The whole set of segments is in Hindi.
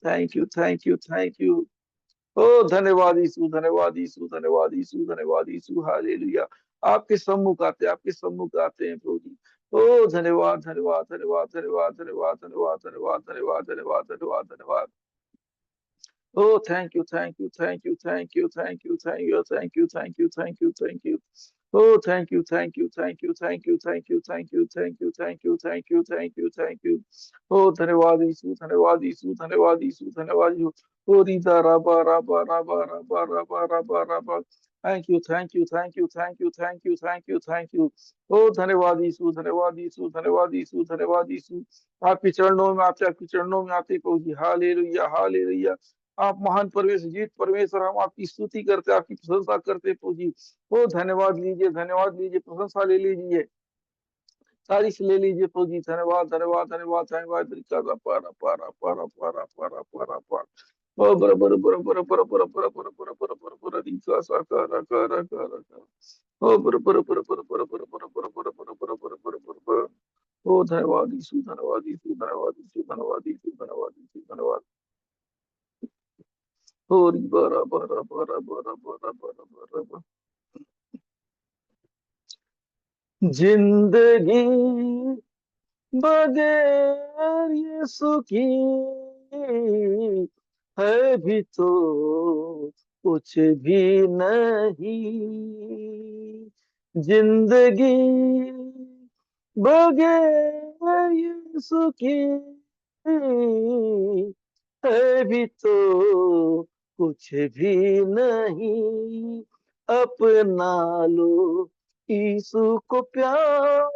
Thank you, thank you, thank you. ओ धन्यवाद यीशु, धन्यवाद यीशु, धन्यवाद यीशु, धन्यवाद यीशु, हालेलुया। आपके सम्मुख आते, आपके सम्मुख आते हैं प्रभु जी। ओ धन्यवाद, धन्यवाद, धन्यवाद, धन्यवाद, धन्यवाद, धन्यवाद, धन्यवाद, धन्यवाद, धन्यवाद, धन्यवाद, धन्यवाद। Oh, thank you, thank you, thank you, thank you, thank you, thank you, thank you, thank you, thank you, thank you. Oh, thank you, thank you, thank you, thank you, thank you, thank you, thank you, thank you, thank you, thank you, thank you. Oh, धन्यवाद यीशु, धन्यवाद यीशु, धन्यवाद यीशु, धन्यवाद यीशु। Oh, Rida राबा राबा राबा राबा राबा राबा राबा। Thank you, thank you, thank you, thank you, thank you, thank you, thank you. Oh, धन्यवाद यीशु, धन्यवाद यीशु, धन्यवाद यीशु, धन्यवाद यीशु। आपके चरणों में आते, आपके चरणों में आते प्रभु जी। Hallelujah, hallelujah. आप महान परमेश्वर, जीत परमेश्वर, हम आपकी स्तुति करते, आपकी प्रशंसा करते प्रभु जी। ओ धन्यवाद लीजिए, धन्यवाद लीजिए, प्रशंसा ले लीजिए, तारीफ ले लीजिए प्रभु जी। धन्यवाद, धन्यवाद, धन्यवाद, धन्यवाद। तरीका दा पारा पारा पारा पारा पारा पारा पारा। ओ बर बर बर बर बर बर बर बर बर बर बर बर रीका सा कर कर कर कर। ओ बर बर बर बर बर बर बर बर बर बर बर बर बर बर बर। ओ धन्यवाद यीशु, धन्यवाद यीशु, धन्यवाद यीशु, धन्यवाद यीशु, धन्यवाद यीशु, धन्यवाद। होरी बरा बरा बरा बरा बरा बरा बरा बरा। जिंदगी बगैर यीशु की है भी तो कुछ भी नहीं। जिंदगी बगैर यीशु की है भी तो कुछ भी नहीं। अपना लो यीशु को प्यार,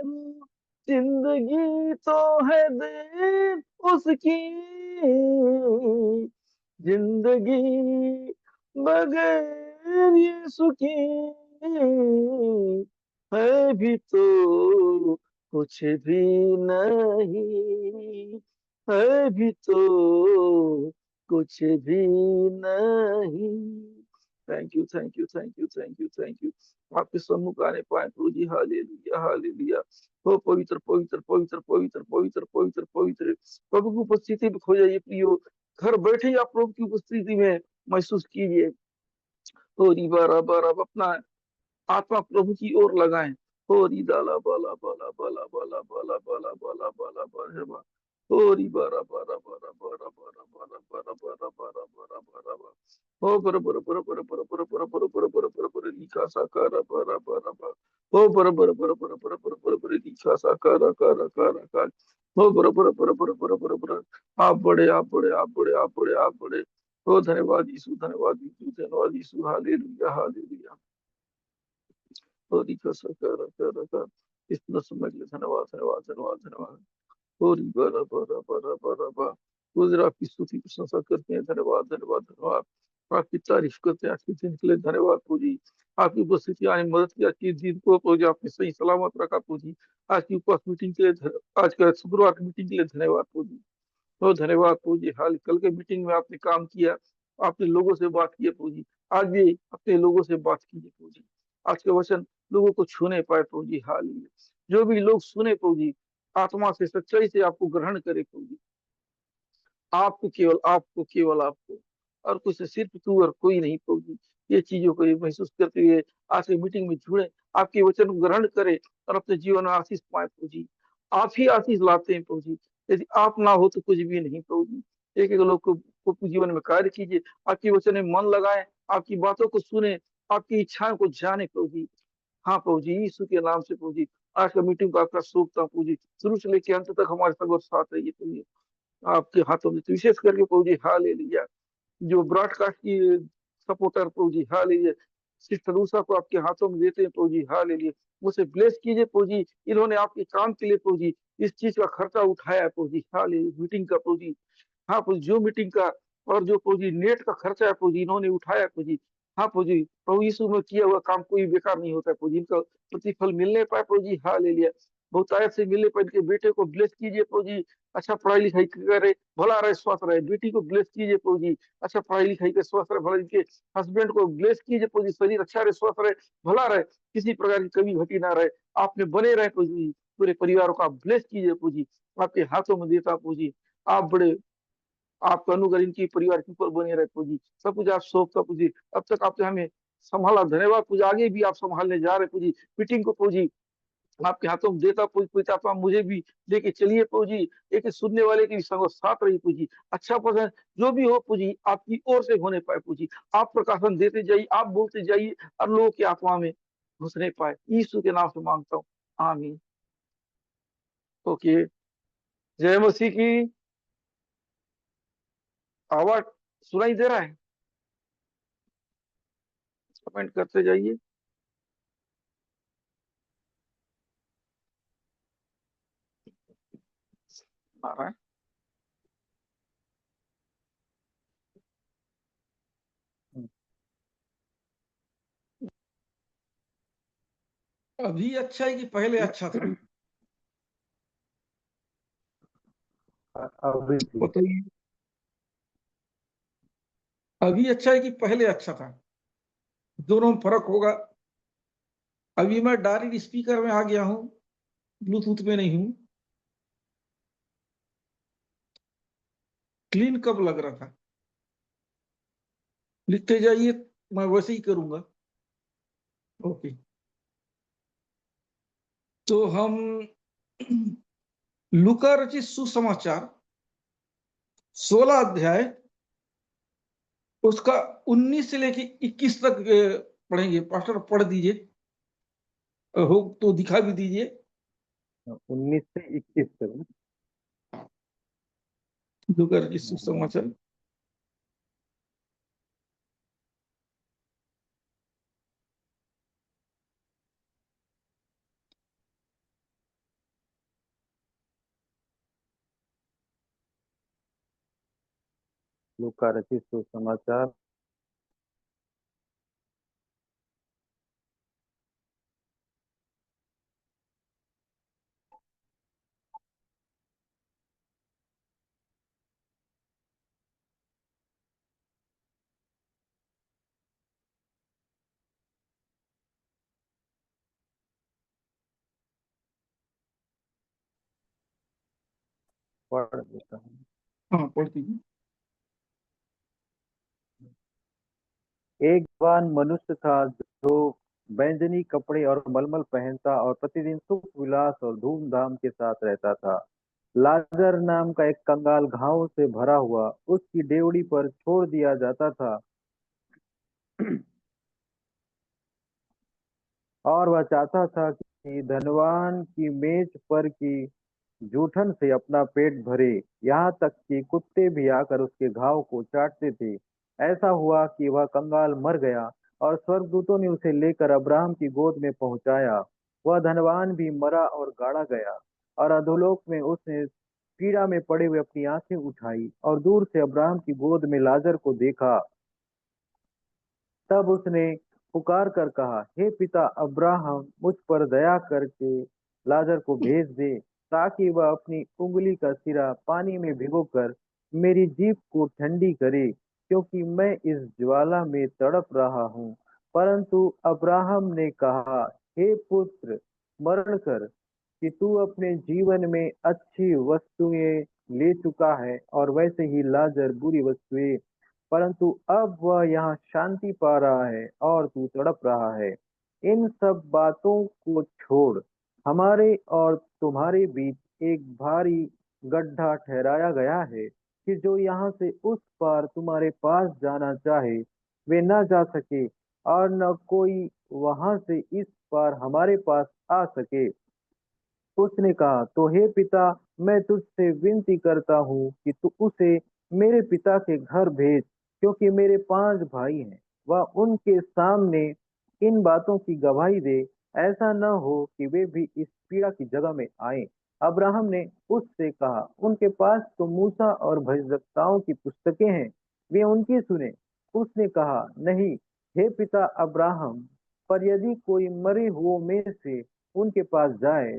जिंदगी तो है देन उसकी। जिंदगी बगैर यीशु की है भी तो कुछ भी नहीं। है भी तो कुछ भी नहीं। Thank you, thank you, thank you, thank you, thank you. आपके सम्मुख आने पाए प्रभु जी। Hallelujah, hallelujah. हो पवित्र, पवित्र, पवित्र, पवित्र, पवित्र, पवित्र, पवित्र। प्रभु की उपस्थिति में खो जाइए प्रियो। घर बैठे ही आप प्रभु की उपस्थिति में महसूस कीजिए। हो री बारा बारा, अपना आत्मा प्रभु की ओर लगाएं। हो री दाला बाला बाला बाला बाला बाला बाला बाला बाला बाला। हो री बारा बारा बारा बारा बारा बारा बारा बारा बारा बारा बारा बारा। हो बर बर बर बर बर बर बर बर बर बर बर बर लिखा सा कर बारा बारा बारा। हो बर बर बर बर बर बर बर बर लिखा सा कर। हो बर बर बर बर बर बर बर। आप बड़े, आप बड़े, आप बड़े, आप बड़े, आप बड़े। हो धन्यवाद यीशु, धन्यवाद यीशु, धन्यवाद यीशु। Hallelujah, hallelujah. होरी का सकर कर कर। इतना समय के लिए धन्यवाद, धन्यवाद, धन्यवाद, धन्यवाद। होरी बरा बरा बरा बरा बरा। गुजर आपकी स्तुति प्रशंसा करते हैं। धन्यवाद, धन्यवाद, धन्यवाद। आपकी तारीफ करते हैं। आज के दिन के लिए धन्यवाद पूजी। आपकी उपस्थिति आने में मदद की। आज के दिन को पूजी आपने सही सलामत रखा पूजी। आज की उपवास मीटिंग के लिए आज का शुक्रवार की मीटिंग के लिए धन्यवाद पूजी। बहुत धन्यवाद पूजी। हाल कल के मीटिंग में आपने काम किया, आपने लोगों से बात की पूजी। आज भी अपने लोगों से बात कीजिए पूजी। आज के वचन लोगों को छूने पाए पूजी। हाल जो भी लोग सुने पूजी, आत्मा से सच्चाई से आपको ग्रहण करे पूजी। आपको केवल, आपको केवल आपको, और कुछ सिर्फ तू और कोई नहीं पूजी। ये चीजों को ये महसूस करते हुए आज की मीटिंग में जुड़े, आपके वचन को ग्रहण करे और अपने जीवन में आशीष पाए पूजी। आप ही आशीष लाते हैं प्रभु जी। यदि आप ना हो तो कुछ भी नहीं प्रभु जी। एक एक लोग को जीवन में कार्य कीजिए। आपकी वचन में मन लगाए, आपकी बातों को सुने, आपकी इच्छाओं को जाने प्रभु जी। हाँ प्रभु जी, यीशु के नाम से प्रभु जी। आज का मीटिंग को आपका शुभ था प्रभु जी। शुरू से लेकर अंत तक हमारे संग और साथ रहिए प्रभु जी। आपके हाथों में तो विशेष करके प्रभु जी हालेलुया। जो ब्रॉडकास्ट की सपोर्टर प्रभु जी हालेलुया, सिस्टर उषा को आपके हाथों में देते हैं प्रभु जी हालेलुया। मुझे ब्लेस कीजिए प्रभु जी। इन्होंने आपके काम के लिए प्रभु जी इस चीज का खर्चा उठाया है प्रभु जी हालेलुया। मीटिंग का प्रभु जी, हाँ प्रभु, जो मीटिंग का और जो प्रभु जी नेट का खर्चा है प्रभु जी इन्होंने उठाया प्रभु जी। हाँ प्रभु जी, प्रभु यीशु में किया हुआ काम कोई बेकार नहीं होता है प्रभु जी। इनका प्रतिफल मिलने पाए प्रभु जी हालेलुया। बहुतायत से मिलने पाए। इनके बेटे को ब्लेस कीजिए प्रभु जी। अच्छा पढ़ाई लिखाई करे, भला रहे, स्वस्थ रहे। बेटी को ब्लेस कीजिए प्रभु जी। अच्छा पढ़ाई लिखाई के स्वस्थ रहे, भला। इनके हस्बैंड को ब्लेस कीजिए प्रभु जी। शरीर अच्छा रहे, स्वस्थ रहे, भला रहे, किसी प्रकार की कमी घटी ना रहे। आपने बने रहे प्रभु जी। पूरे परिवार को आप ब्लेस कीजिए प्रभु जी। आपके हाथों में देता प्रभु जी। आप बड़े आपका अनुग्रह इनकी परिवार के ऊपर बने रहे प्रभु जी। सब कुछ आप सौंपता प्रभु जी। अब तक आपने हमें संभाला, धन्यवाद प्रभु जी। आगे भी आप संभालने जा रहे प्रभु जी। मीटिंग को प्रभु जी आपके हाथों में देता प्रभु पवित्र आत्मा मुझे भी लेके चलिए प्रभु जी। एक सुनने वाले की भी संगत साथ रही प्रभु जी। अच्छा पसंद जो भी हो प्रभु जी आपकी ओर से होने पाए प्रभु जी। आप प्रकाशन देते जाइए, आप बोलते जाइए और लोगों की आत्मा में घुसने पाए। यीशु के नाम से मांगता हूँ, आमीन। ओके, जय मसीह की। आवाज सुनाई दे रहा है? कमेंट करते जाइए। आ रहा है? अभी अच्छा है कि पहले अच्छा था? अभी ठीक है। बताइए, अभी अच्छा है कि पहले अच्छा था? दोनों में फर्क होगा। अभी मैं डायरेक्ट स्पीकर में आ गया हूं, ब्लूटूथ में नहीं हूं। क्लीन कब लग रहा था? लिखते जाइए, मैं वैसे ही करूंगा। ओके, तो हम लूका रचित सुसमाचार 16 अध्याय उसका 19 से लेके 21 तक पढ़ेंगे। पास्टर पढ़ दीजिए, हो तो दिखा भी दीजिए। 19 से 21 तक। लूका रचित सुसमाचार। लूका रचित सुसमाचार पढ़ देता हूँ। हाँ, पढ़ दीजिए। एक जवान मनुष्य था जो बैंजनी कपड़े और मलमल पहनता और प्रतिदिन सुख विलास और धूमधाम के साथ रहता था। लाजर नाम का एक कंगाल घावों से भरा हुआ उसकी डेवढ़ी पर छोड़ दिया जाता था और वह चाहता था कि धनवान की मेज पर की जूठन से अपना पेट भरे। यहाँ तक कि कुत्ते भी आकर उसके घाव को चाटते थे। ऐसा हुआ कि वह कंगाल मर गया और स्वर्गदूतों ने उसे लेकर अब्राहम की गोद में पहुंचाया। वह धनवान भी मरा और गाड़ा गया और अधोलोक में उसने पीड़ा में पड़े हुए अपनी आंखें उठाई और दूर से अब्राहम की गोद में लाजर को देखा। तब उसने पुकार कर कहा, हे पिता अब्राहम, मुझ पर दया करके लाजर को भेज दे, ताकि वह अपनी उंगली का सिरा पानी में भिगोकर मेरी जीभ को ठंडी करे, क्योंकि मैं इस ज्वाला में तड़प रहा हूँ। परंतु अब्राहम ने कहा, हे पुत्र, स्मरण कर कि तू अपने जीवन में अच्छी वस्तुएं ले चुका है और वैसे ही लाजर बुरी वस्तुएं, परंतु अब वह यहाँ शांति पा रहा है और तू तड़प रहा है। इन सब बातों को छोड़, हमारे और तुम्हारे बीच एक भारी गड्ढा ठहराया गया है कि जो यहाँ से उस पार तुम्हारे पास जाना चाहे वे न जा सके और न कोई वहां से इस पार हमारे पास आ सके। उसने कहा, तो हे पिता, मैं तुझसे विनती करता हूँ कि तू उसे मेरे पिता के घर भेज, क्योंकि मेरे 5 भाई हैं। वह उनके सामने इन बातों की गवाही दे, ऐसा न हो कि वे भी इस पीड़ा की जगह में आए। अब्राहम ने उससे कहा, उनके पास तो मूसा और भविष्यवक्ताओं की पुस्तकें हैं, वे उनकी सुने। उसने कहा, नहीं हे पिता अब्राहम, पर यदि कोई मरे हुओं में से उनके पास जाए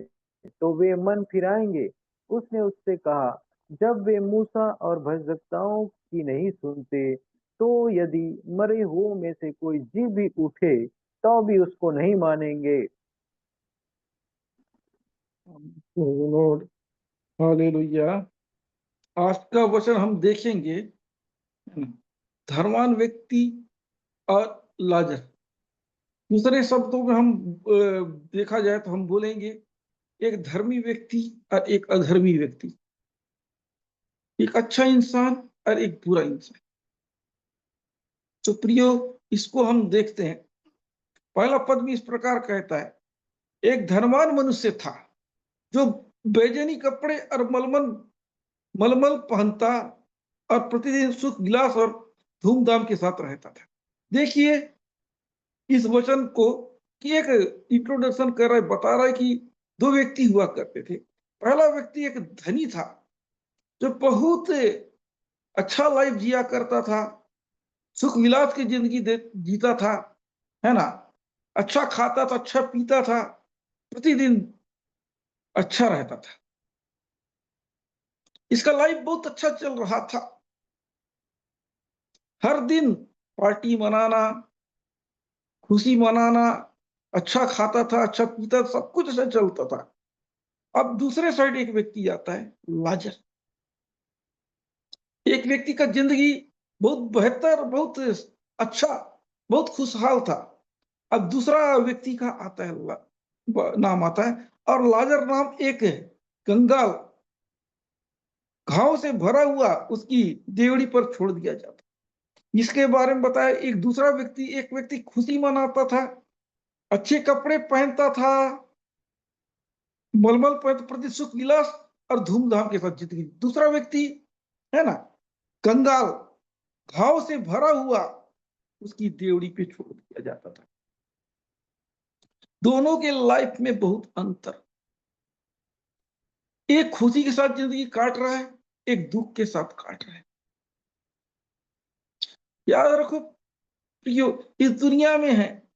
तो वे मन फिराएंगे। उसने उससे कहा, जब वे मूसा और भविष्यवक्ताओं की नहीं सुनते, तो यदि मरे हुओं में से कोई जी भी उठे तो भी उसको नहीं मानेंगे। Lord, hallelujah. आज का वचन हम देखेंगे, है ना, धर्मवान व्यक्ति और लाजर। दूसरे शब्दों में हम देखा जाए तो हम बोलेंगे एक धर्मी व्यक्ति और एक अधर्मी व्यक्ति, एक अच्छा इंसान और एक बुरा इंसान। तो प्रियो, इसको हम देखते हैं। पहला पद भी इस प्रकार कहता है, एक धर्मवान मनुष्य था जो बैजनी कपड़े और मलमल मलमल पहनता और प्रतिदिन सुख विलास और धूमधाम के साथ रहता था। देखिए इस वचन को कि एक इंट्रोडक्शन कर रहा है, बता रहा है कि दो व्यक्ति हुआ करते थे। पहला व्यक्ति एक धनी था जो बहुत अच्छा लाइफ जिया करता था, सुख विलास की जिंदगी जीता था, है ना, अच्छा खाता था, अच्छा पीता था, प्रतिदिन अच्छा रहता था, इसका लाइफ बहुत अच्छा चल रहा था। हर दिन पार्टी मनाना, खुशी मनाना, अच्छा खाता था, अच्छा पीता था, सब कुछ अच्छा चलता था। अब दूसरे साइड एक व्यक्ति आता है, लाजर। एक व्यक्ति का जिंदगी बहुत बेहतर, बहुत अच्छा, बहुत खुशहाल था। अब दूसरा व्यक्ति का आता है, नाम आता है, और लाजर नाम एक है, कंगाल, घाव से भरा हुआ, उसकी देवड़ी पर छोड़ दिया जाता। इसके बारे में बताया, एक दूसरा व्यक्ति, एक व्यक्ति खुशी मनाता था, अच्छे कपड़े पहनता था, मलमल पर प्रति सुख विलास और धूमधाम के साथ जिंदगी। दूसरा व्यक्ति, है ना, कंगाल, घाव से भरा हुआ, उसकी देवड़ी पे छोड़ दिया जाता था। दोनों के लाइफ में बहुत अंतर। एक खुशी के साथ जिंदगी काट रहा है, एक दुख के साथ काट रहा है। याद रखो प्रियो, इस दुनिया में है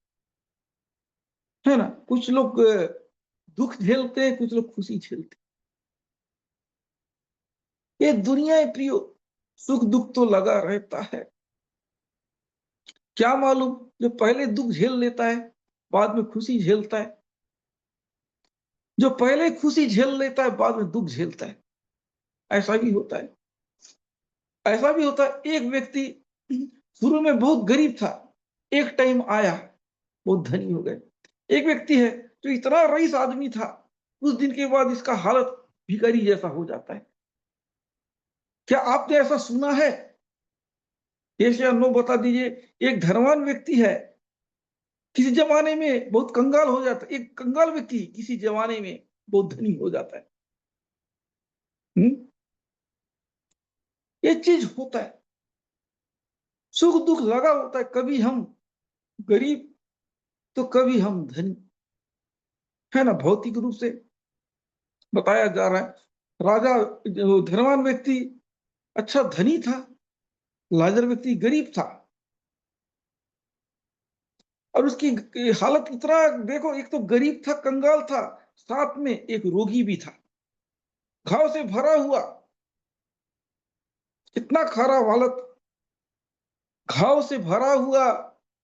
ना, कुछ लोग दुख झेलते हैं, कुछ लोग खुशी झेलते हैं। ये दुनिया है प्रियो, सुख दुख तो लगा रहता है। क्या मालूम, जो पहले दुख झेल लेता है बाद में खुशी झेलता है, जो पहले खुशी झेल लेता है बाद में दुख झेलता है। ऐसा भी होता है। ऐसा भी होता है, एक व्यक्ति शुरू में बहुत गरीब था, एक टाइम आया बहुत धनी हो गए। एक व्यक्ति है जो इतना रईस आदमी था, कुछ दिन के बाद इसका हालत भिखारी जैसा हो जाता है। क्या आपने ऐसा सुना है? यस या नो बता दीजिए। एक धनवान व्यक्ति है, किसी जमाने में बहुत कंगाल हो जाता है, एक कंगाल व्यक्ति किसी जमाने में बहुत धनी हो जाता है। ये चीज होता है, सुख दुख लगा होता है। कभी हम गरीब तो कभी हम धनी, है ना। भौतिक रूप से बताया जा रहा है, राजा जो धनवान व्यक्ति अच्छा धनी था, लाजर व्यक्ति गरीब था। और उसकी हालत इतना देखो, एक तो गरीब था, कंगाल था, साथ में एक रोगी भी था, घाव से भरा हुआ, इतना खराब हालत, घाव से भरा हुआ,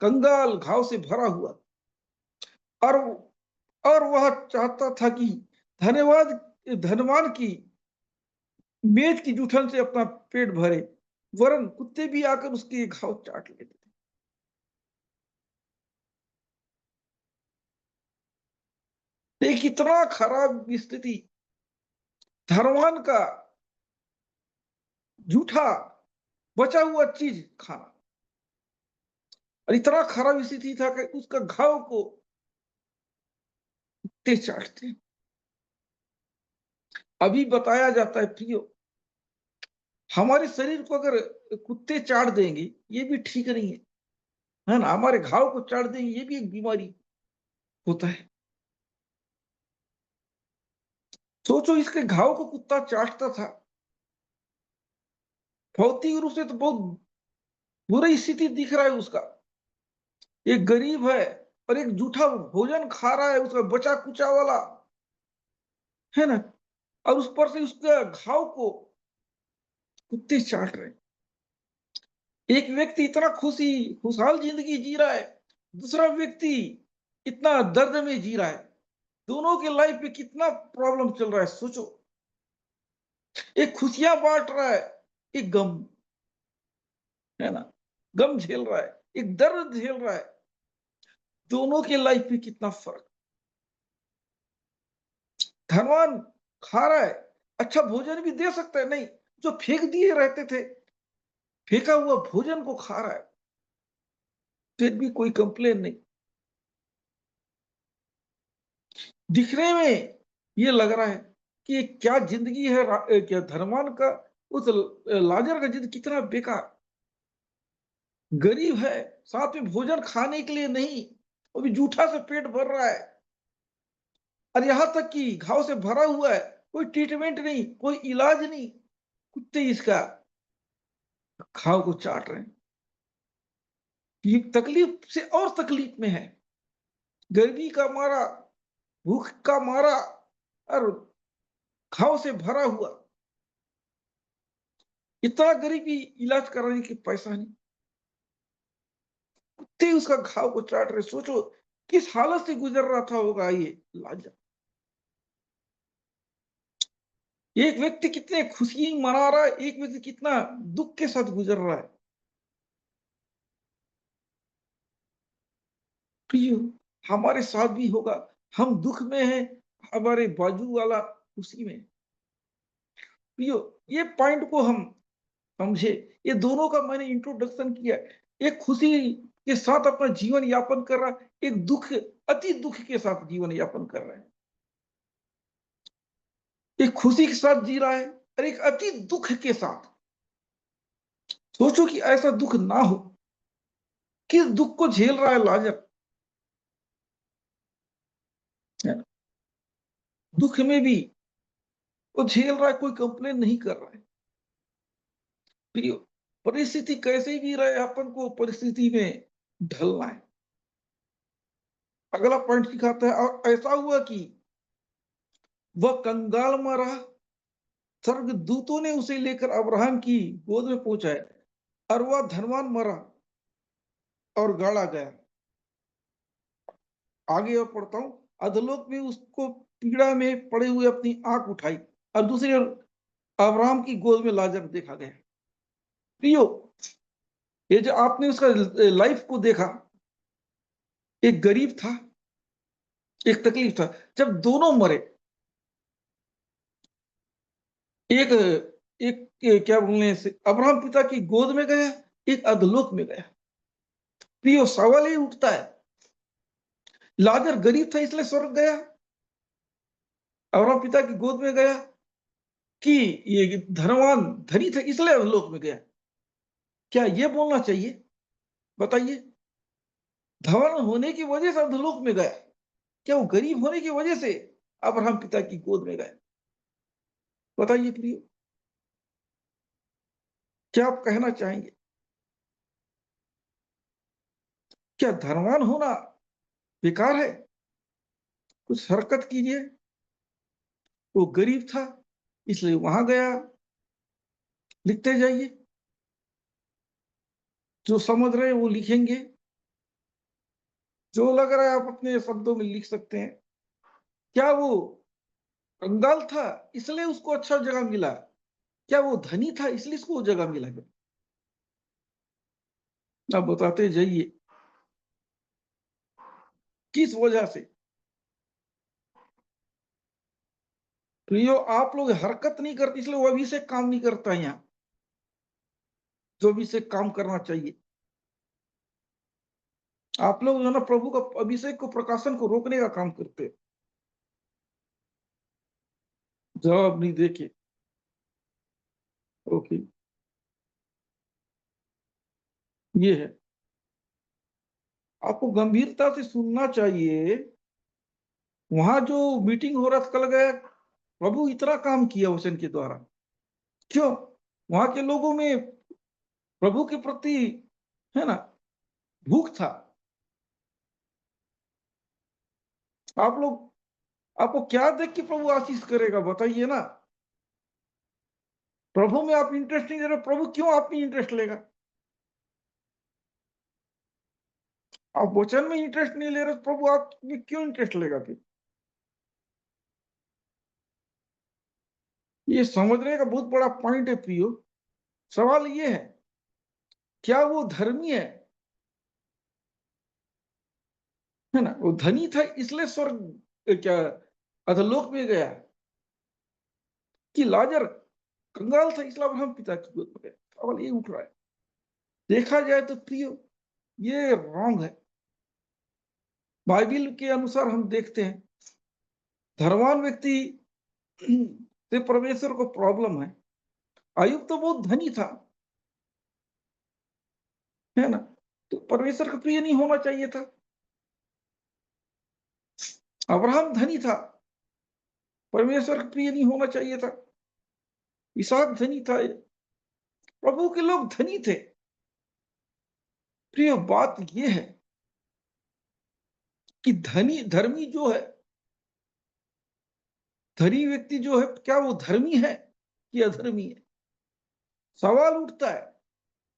कंगाल, घाव से भरा हुआ। और और वह चाहता था कि धन्यवाद धनवान की मेज की जूठन से अपना पेट भरे, वरन कुत्ते भी आकर उसके घाव चाट लेते थे। एक इतना खराब स्थिति, धनवान का जूठा बचा हुआ चीज खाना, और इतना खराब स्थिति था कि उसका घाव को कुत्ते चाटते। अभी बताया जाता है प्रियो, हमारे शरीर को अगर कुत्ते चाट देंगे ये भी ठीक नहीं है ना। हमारे घाव को चाट देंगे ये भी एक बीमारी होता है। सोचो, इसके घाव को कुत्ता चाटता था। भौतिक रूप से तो बहुत बुरी स्थिति दिख रहा है उसका। एक गरीब है और एक जूठा भोजन खा रहा है, उसका बचा कुचा वाला, है ना, और उस पर से उसका घाव को कुत्ते चाट रहे। एक व्यक्ति इतना खुशहाल जिंदगी जी रहा है, दूसरा व्यक्ति इतना दर्द में जी रहा है। दोनों के लाइफ में कितना प्रॉब्लम चल रहा है, सोचो। एक खुशियां बांट रहा है, एक गम, है ना, गम झेल रहा है, एक दर्द झेल रहा है। दोनों के लाइफ में कितना फर्क। धनवान खा रहा है, अच्छा भोजन भी दे सकता है, नहीं, जो फेंक दिए रहते थे, फेंका हुआ भोजन को खा रहा है, फिर भी कोई कंप्लेन नहीं। दिखने में ये लग रहा है कि ये क्या जिंदगी है, क्या धनवान का, उस लाजर का जिंदगी कितना बेकार। गरीब है, साथ में भोजन खाने के लिए नहीं, अभी जूठा से पेट भर रहा है, और यहां तक कि घाव से भरा हुआ है, कोई ट्रीटमेंट नहीं, कोई इलाज नहीं, कुत्ते इसका घाव को चाट रहे हैं। ये तकलीफ से और तकलीफ में है, गर्मी का मारा, भूख का मारा, और घाव से भरा हुआ। इतना गरीबी, इलाज कराने की पैसा नहीं, कुत्ते उसका घाव को चाट रहे। सोचो किस हालत से गुजर रहा था होगा ये लाजर। एक व्यक्ति कितने खुशी मना रहा है, एक व्यक्ति कितना दुख के साथ गुजर रहा है। प्रियो, हमारे साथ भी होगा, हम दुख में हैं, हमारे बाजू वाला खुशी में। प्रियो, ये पॉइंट को हम समझे। ये दोनों का मैंने इंट्रोडक्शन किया। एक खुशी के साथ अपना जीवन यापन कर रहा है, एक दुख, अति दुख के साथ जीवन यापन कर रहा है। एक खुशी के साथ जी रहा है और एक अति दुख के साथ। सोचो कि ऐसा दुख ना हो, किस दुख को झेल रहा है लाजर। दुख में भी वो झेल रहा है, कोई कंप्लेन नहीं कर रहा है। प्रियो, परिस्थिति कैसे भी रहे, अपन को परिस्थिति में ढलना है। अगला पॉइंट दिखाता है, और ऐसा हुआ कि वह कंगाल में रहा, स्वर्गदूतों ने उसे लेकर अब्राहम की गोद में पहुंचाया, और वह धनवान मरा और गाड़ा गया। आगे और पढ़ता हूं, अधोलोक में उसको पीड़ा में पड़े हुए अपनी आंख उठाई, और दूसरी ओर अब्राहम की गोद में लाजर देखा गया। प्रियो, ये जो आपने उसका लाइफ को देखा, एक गरीब था, एक तकलीफ था। जब दोनों मरे, एक एक क्या बोलने से अब्राहम पिता की गोद में गया, एक अधोलोक में गया। प्रियो, सवाल ही उठता है, लाजर गरीब था इसलिए स्वर्ग गया, अब्राहम पिता की गोद में गया, कि ये धनवान धनी था इसलिए अधोलोक में गया? क्या ये बोलना चाहिए? बताइए, धनवान होने की वजह से अधोलोक में गया, क्या वो गरीब होने की वजह से अब्राहम पिता की गोद में गया? बताइए प्रियो, क्या आप कहना चाहेंगे? क्या धनवान होना बेकार है? कुछ हरकत कीजिए। वो गरीब था इसलिए वहां गया। लिखते जाइए, जो समझ रहे हैं वो लिखेंगे, जो लग रहा है आप अपने शब्दों में लिख सकते हैं। क्या वो कंगाल था इसलिए उसको अच्छा जगह मिला? क्या वो धनी था इसलिए उसको वो जगह मिला? आप बताते जाइए, किस वजह से? प्रियो, आप लोग हरकत नहीं करते इसलिए वो अभिषेक काम नहीं करता है यहाँ, जो अभिषेक काम करना चाहिए। आप लोग जो ना प्रभु का अभिषेक को, प्रकाशन को रोकने का काम करते हैं। जवाब नहीं देखे। ओके, ये है, आपको गंभीरता से सुनना चाहिए। वहां जो मीटिंग हो रहा था कल गया, प्रभु इतना काम किया वचन के द्वारा। क्यों? वहां के लोगों में प्रभु के प्रति, है ना, भूख था। आप लोग, आपको क्या देख के प्रभु आशीष करेगा? बताइए ना। प्रभु में आप इंटरेस्ट नहीं ले रहे, प्रभु क्यों आप में इंटरेस्ट लेगा? आप वचन में इंटरेस्ट नहीं ले रहे, प्रभु आप में क्यों इंटरेस्ट लेगा? फिर ये समझने का बहुत बड़ा पॉइंट है प्रियो। सवाल ये है, क्या वो धर्मी है ना? वो धनी था इसलिए स्वर्ग क्या अधोलोक में गया, कि लाजर कंगाल था इसलिए अब्राहम पिता की गोद में गया? सवाल ये उठ रहा है। देखा जाए तो प्रियो ये रॉन्ग है। बाइबिल के अनुसार हम देखते हैं धर्मवान व्यक्ति से परमेश्वर को प्रॉब्लम है। अय्यूब तो बहुत धनी था, है ना? तो परमेश्वर का प्रिय नहीं होना चाहिए था। अब्राहम धनी था, परमेश्वर का प्रिय नहीं होना चाहिए था। इसहाक धनी था, प्रभु के लोग धनी थे। प्रिय बात यह है कि धनी धर्मी जो है, धनी व्यक्ति जो है, क्या वो धर्मी है कि अधर्मी है? सवाल उठता है।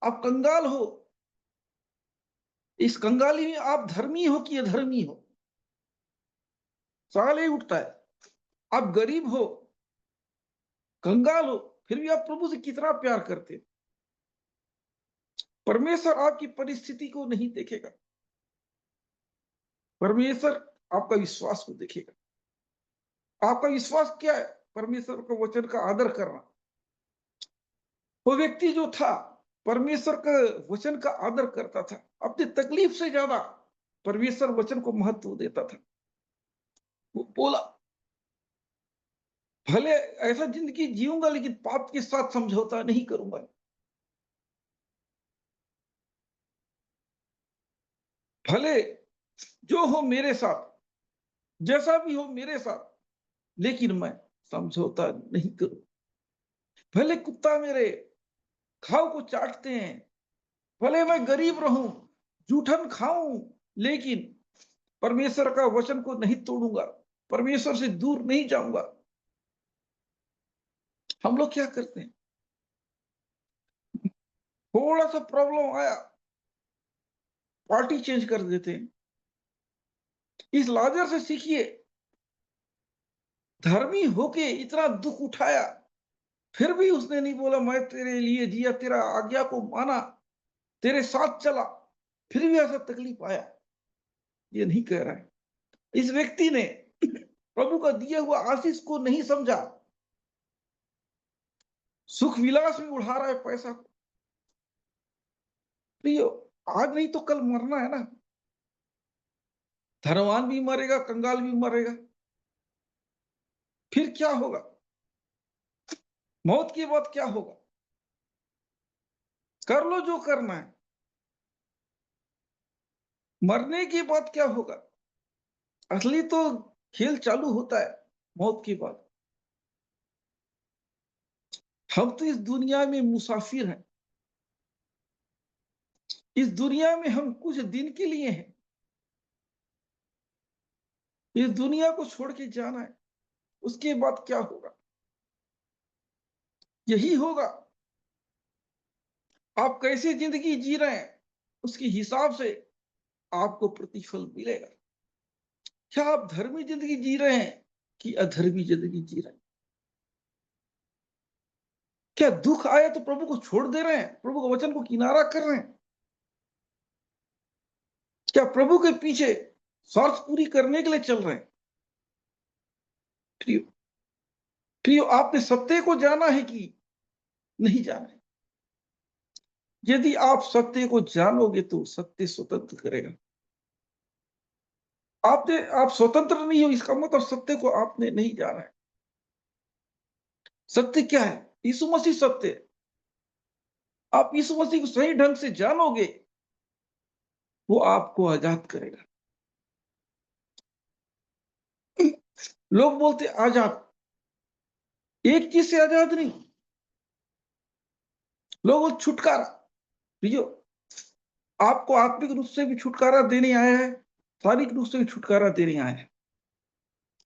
आप कंगाल हो, इस कंगाली में आप धर्मी हो कि अधर्मी हो? सवाल ये उठता है। आप गरीब हो, कंगाल हो, फिर भी आप प्रभु से कितना प्यार करते हो? परमेश्वर आपकी परिस्थिति को नहीं देखेगा, परमेश्वर आपका विश्वास को देखेगा। आपका विश्वास क्या है? परमेश्वर के वचन का आदर करना। वो व्यक्ति जो था परमेश्वर के वचन का आदर करता था, अपनी तकलीफ से ज्यादा परमेश्वर वचन को महत्व देता था। वो बोला भले ऐसा जिंदगी जीऊंगा लेकिन पाप के साथ समझौता नहीं करूंगा। भले जो हो मेरे साथ, जैसा भी हो मेरे साथ, लेकिन मैं समझौता नहीं करूं। भले कुत्ता मेरे घाव को चाटते हैं, भले मैं गरीब रहूं, जूठन खाऊं, लेकिन परमेश्वर का वचन को नहीं तोड़ूंगा, परमेश्वर से दूर नहीं जाऊंगा। हम लोग क्या करते हैं? थोड़ा सा प्रॉब्लम आया, पार्टी चेंज कर देते हैं। इस लाजर से सीखिए, धर्मी होके इतना दुख उठाया, फिर भी उसने नहीं बोला मैं तेरे लिए जिया, तेरा आज्ञा को माना, तेरे साथ चला, फिर भी ऐसा तकलीफ आया। ये नहीं कह रहा है। इस व्यक्ति ने प्रभु का दिया हुआ आशीष को नहीं समझा, सुख विलास में उड़ा रहा है पैसा को। प्रियो, आज नहीं तो कल मरना है ना। धनवान भी मरेगा, कंगाल भी मरेगा। फिर क्या होगा? मौत के बाद क्या होगा? कर लो जो करना है। मरने के बाद क्या होगा? असली तो खेल चालू होता है मौत के बाद। हम तो इस दुनिया में मुसाफिर हैं। इस दुनिया में हम कुछ दिन के लिए हैं। इस दुनिया को छोड़ के जाना है। उसके बाद क्या होगा? यही होगा। आप कैसी जिंदगी जी रहे हैं उसके हिसाब से आपको प्रतिफल मिलेगा। क्या आप धर्मी जिंदगी जी रहे हैं कि अधर्मी जिंदगी जी रहे हैं? क्या दुख आए तो प्रभु को छोड़ दे रहे हैं, प्रभु के वचन को किनारा कर रहे हैं? क्या प्रभु के पीछे स्वार्थ पूरी करने के लिए चल रहे हैं? प्रियो, प्रियो, आपने सत्य को जाना है कि नहीं जाना है? यदि आप सत्य को जानोगे तो सत्य स्वतंत्र करेगा। आप स्वतंत्र नहीं हो, इसका मतलब सत्य को आपने नहीं जाना है। सत्य क्या है? यीशु मसीह सत्य है। आप यीशु मसीह को सही ढंग से जानोगे, वो आपको आजाद करेगा। लोग बोलते आजाद, एक चीज से आजाद नहीं। लोग बोलते छुटकारा। प्रियो, आपको आत्मिक रूप से भी छुटकारा देने आया है, शारीरिक रूप से भी छुटकारा देने आया है।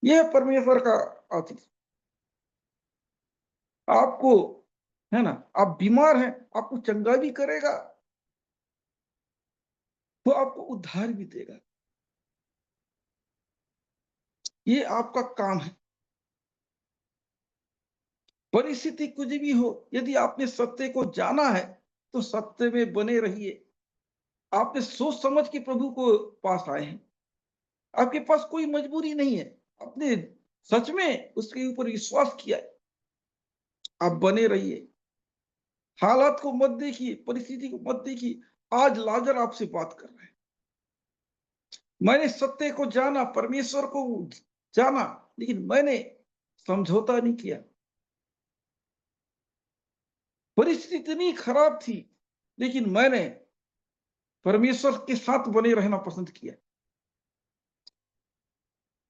यह परमेश्वर का आदेश। आपको, है ना, आप बीमार हैं, आपको चंगा भी करेगा, वो आपको उद्धार भी देगा। ये आपका काम है। परिस्थिति कुछ भी हो, यदि आपने सत्य को जाना है तो सत्य में बने रहिए। आपने सोच समझ के प्रभु को पास आए हैं, आपके पास कोई मजबूरी नहीं है, आपने सच में उसके ऊपर विश्वास किया है, आप बने रहिए। हालात को मत देखिए, परिस्थिति को मत देखिए। आज लाजर आपसे बात कर रहा है, मैंने सत्य को जाना, परमेश्वर को जाना, लेकिन मैंने समझौता नहीं किया। परिस्थिति इतनी खराब थी, लेकिन मैंने परमेश्वर के साथ बने रहना पसंद किया।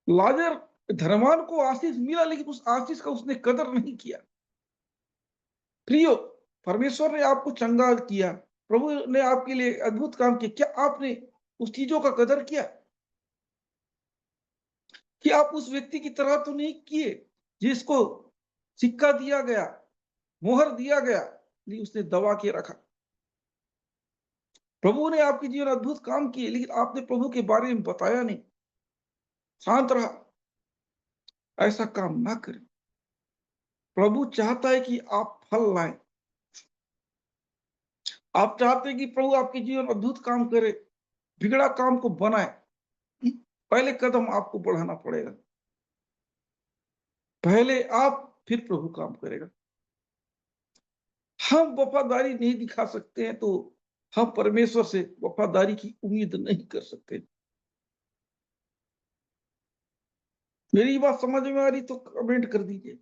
लाजर धर्मवान को आशीष मिला, लेकिन उस आशीष का उसने कदर नहीं किया। प्रियो, परमेश्वर ने आपको चंगा किया, प्रभु ने आपके लिए अद्भुत काम किया, क्या आपने उस चीजों का कदर किया? कि आप उस व्यक्ति की तरह तो नहीं किए जिसको सिक्का दिया गया, मोहर दिया गया, लेकिन उसने दबा के रखा। प्रभु ने आपके जीवन अद्भुत काम किए, लेकिन आपने प्रभु के बारे में बताया नहीं, शांत रहा। ऐसा काम ना करें। प्रभु चाहता है कि आप फल लाएं। आप चाहते हैं कि प्रभु आपके जीवन अद्भुत काम करे, बिगड़ा काम को बनाए। पहले कदम आपको बढ़ाना पड़ेगा, पहले आप, फिर प्रभु काम करेगा। हम वफादारी नहीं दिखा सकते हैं तो हम परमेश्वर से वफादारी की उम्मीद नहीं कर सकते। मेरी बात समझ में आ रही तो कमेंट कर दीजिए।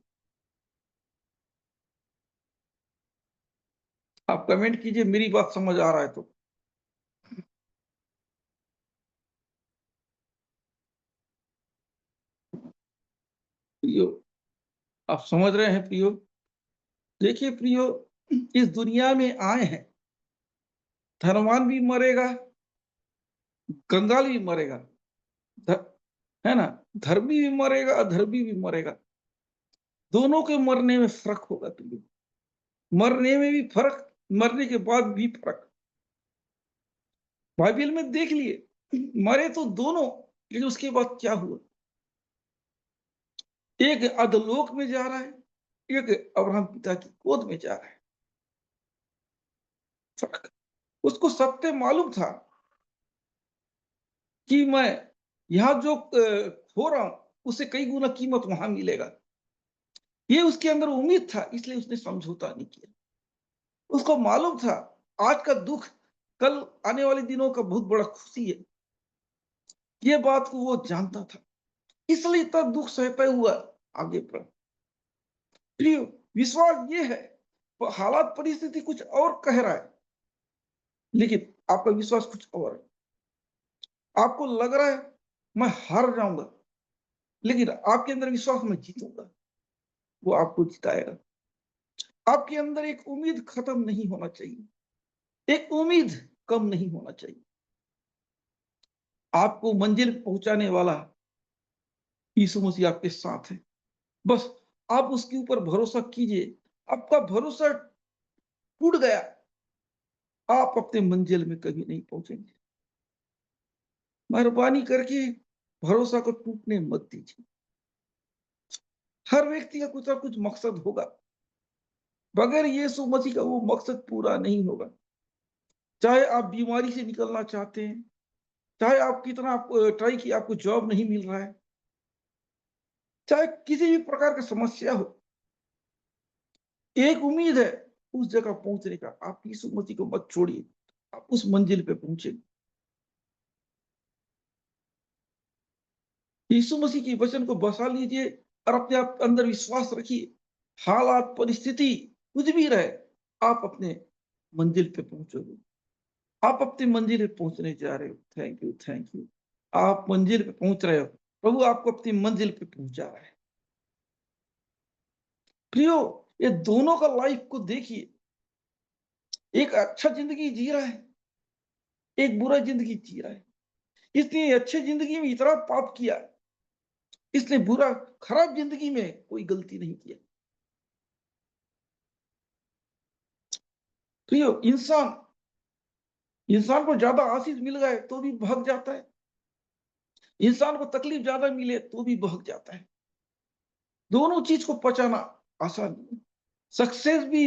आप कमेंट कीजिए, मेरी बात समझ आ रहा है तो। प्रियो, आप समझ रहे हैं प्रियो? देखिए प्रियो, इस दुनिया में आए हैं, धर्मवान भी मरेगा, कंगाल भी मरेगा, है ना, धर्मी भी मरेगा, अधर्मी भी मरेगा। दोनों के मरने में फर्क होगा प्रियो, मरने में भी फर्क, मरने के बाद भी फर्क। बाइबल में देख लिए, मरे तो दोनों, लेकिन उसके बाद क्या हुआ? एक अधलोक में जा रहा है, एक अब्राहम पिता की गोद में जा रहा है। फर्क। उसको सत्य मालूम था कि मैं यहां जो खो रहा हूं, उससे कई गुना कीमत वहां मिलेगा। ये उसके अंदर उम्मीद था, इसलिए उसने समझौता नहीं किया। उसको मालूम था आज का दुख कल आने वाले दिनों का बहुत बड़ा खुशी है। ये बात को वो जानता था, इसलिए इतना दुख सहता हुआ आगे बढ़ा। प्रिय, विश्वास ये है, हालात परिस्थिति कुछ और कह रहा है, लेकिन आपका विश्वास कुछ और है। आपको लग रहा है मैं हार जाऊंगा, लेकिन आपके अंदर विश्वास मैं जीतूंगा, वो आपको जिताएगा। आपके अंदर एक उम्मीद खत्म नहीं होना चाहिए, एक उम्मीद कम नहीं होना चाहिए। आपको मंजिल पहुंचाने वाला यीशु मसीह आपके साथ है। बस आप उसके ऊपर भरोसा कीजिए। आपका भरोसा टूट गया, आप अपने मंजिल में कभी नहीं पहुंचेंगे। मेहरबानी करके भरोसा को टूटने मत दीजिए। हर व्यक्ति का कुछ ना कुछ मकसद होगा, बगैर यीशु मसीह का वो मकसद पूरा नहीं होगा। चाहे आप बीमारी से निकलना चाहते हैं, चाहे आप कितना आप ट्राई किए, आपको जॉब नहीं मिल रहा है, चाहे किसी भी प्रकार की समस्या हो, एक उम्मीद है उस जगह पहुंचने का। आप यीशु मसीह को मत छोड़िए, आप उस मंजिल पे पहुंचेंगे। यीशु मसीह के वचन को बसा लीजिए और अपने आप अंदर विश्वास रखिए। हालात परिस्थिति कुछ भी रहे, आप अपने मंजिल पे पहुंचोगे। आप अपनी मंजिल पे पहुंचने जा रहे हो। Thank you, thank you. आप मंजिल पे पहुंच रहे हो, प्रभु आपको अपनी मंजिल पे पहुंचा रहा है। प्रियो, ये दोनों का लाइफ को देखिए, एक अच्छा जिंदगी जी रहा है, एक बुरा जिंदगी जी रहा है। इसने अच्छे जिंदगी में इतना पाप किया, इसने बुरा खराब जिंदगी में कोई गलती नहीं किया। प्रियो, इंसान को ज्यादा आशीष मिल गए तो भी भाग जाता है, इंसान को तकलीफ ज्यादा मिले तो भी भाग जाता है। दोनों चीज को पचाना आसान नहीं। सक्सेस भी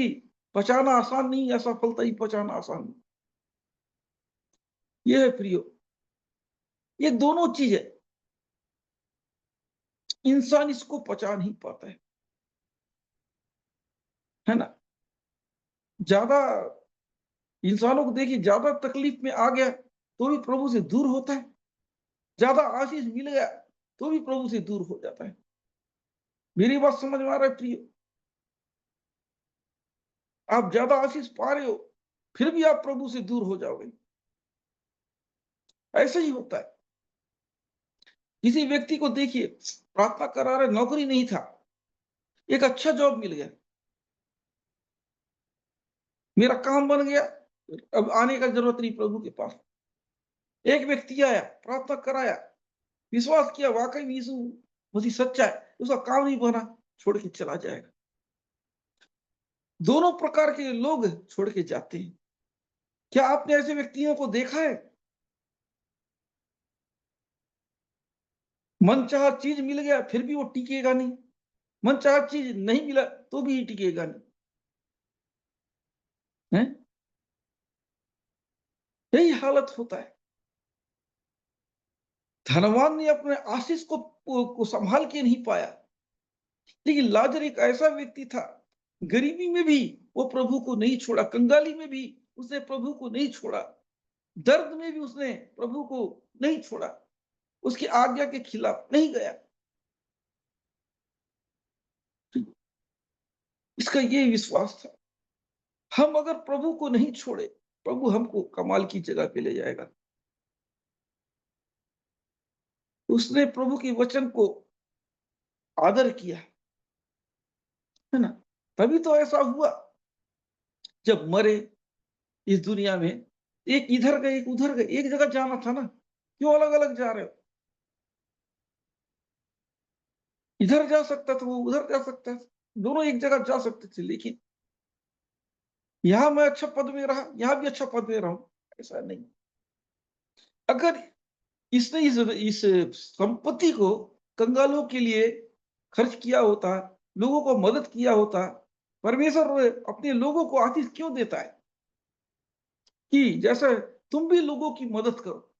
पचाना आसान नहीं, असफलता ही पचाना आसान नहीं। यह है प्रियो, ये दोनों चीज इंसान इसको पचा नहीं पाता है ना। ज्यादा इंसानों को देखिए, ज्यादा तकलीफ में आ गया तो भी प्रभु से दूर होता है, ज्यादा आशीष मिल गया तो भी प्रभु से दूर हो जाता है। मेरी बात समझ में आ रहा है प्रियो? आप ज्यादा आशीष पा रहे हो फिर भी आप प्रभु से दूर हो जाओगे, ऐसा ही होता है। किसी व्यक्ति को देखिए, प्रार्थना करा रहे, नौकरी नहीं था, एक अच्छा जॉब मिल गया, मेरा काम बन गया, अब आने का जरूरत नहीं प्रभु के पास। एक व्यक्ति आया, प्रार्थना कराया, विश्वास किया वाकई में यीशु मसीह सच्चा है, उसका काम नहीं बना, छोड़ के चला जाएगा। दोनों प्रकार के लोग छोड़ के जाते हैं। क्या आपने ऐसे व्यक्तियों को देखा है? मनचाहा चीज मिल गया फिर भी वो टिकेगा नहीं, मनचाहा चीज नहीं मिला तो भी टिकेगा नहीं है। यही हालत होता है। धनवान ने अपने आशीष को संभाल के नहीं पाया, लेकिन लाजर एक ऐसा व्यक्ति था, गरीबी में भी वो प्रभु को नहीं छोड़ा, कंगाली में भी उसने प्रभु को नहीं छोड़ा, दर्द में भी उसने प्रभु को नहीं छोड़ा, उसकी आज्ञा के खिलाफ नहीं गया। इसका ये विश्वास था, हम अगर प्रभु को नहीं छोड़े, प्रभु हमको कमाल की जगह पे ले जाएगा। उसने प्रभु के वचन को आदर किया, है ना। तभी तो ऐसा हुआ, जब मरे इस दुनिया में, एक इधर गए एक उधर गए, एक जगह जाना था ना, क्यों अलग अलग जा रहे हो? इधर जा सकता था, वो उधर जा सकता था, दोनों एक जगह जा सकते थे, लेकिन यहां मैं अच्छा पद में रहा, यहां भी अच्छा पद में रहूं, ऐसा नहीं। अगर इसने इस संपत्ति को कंगालों के लिए खर्च किया होता, लोगों को मदद किया होता, परमेश्वर अपने लोगों को आशीष क्यों देता है कि जैसे तुम भी लोगों की मदद करो,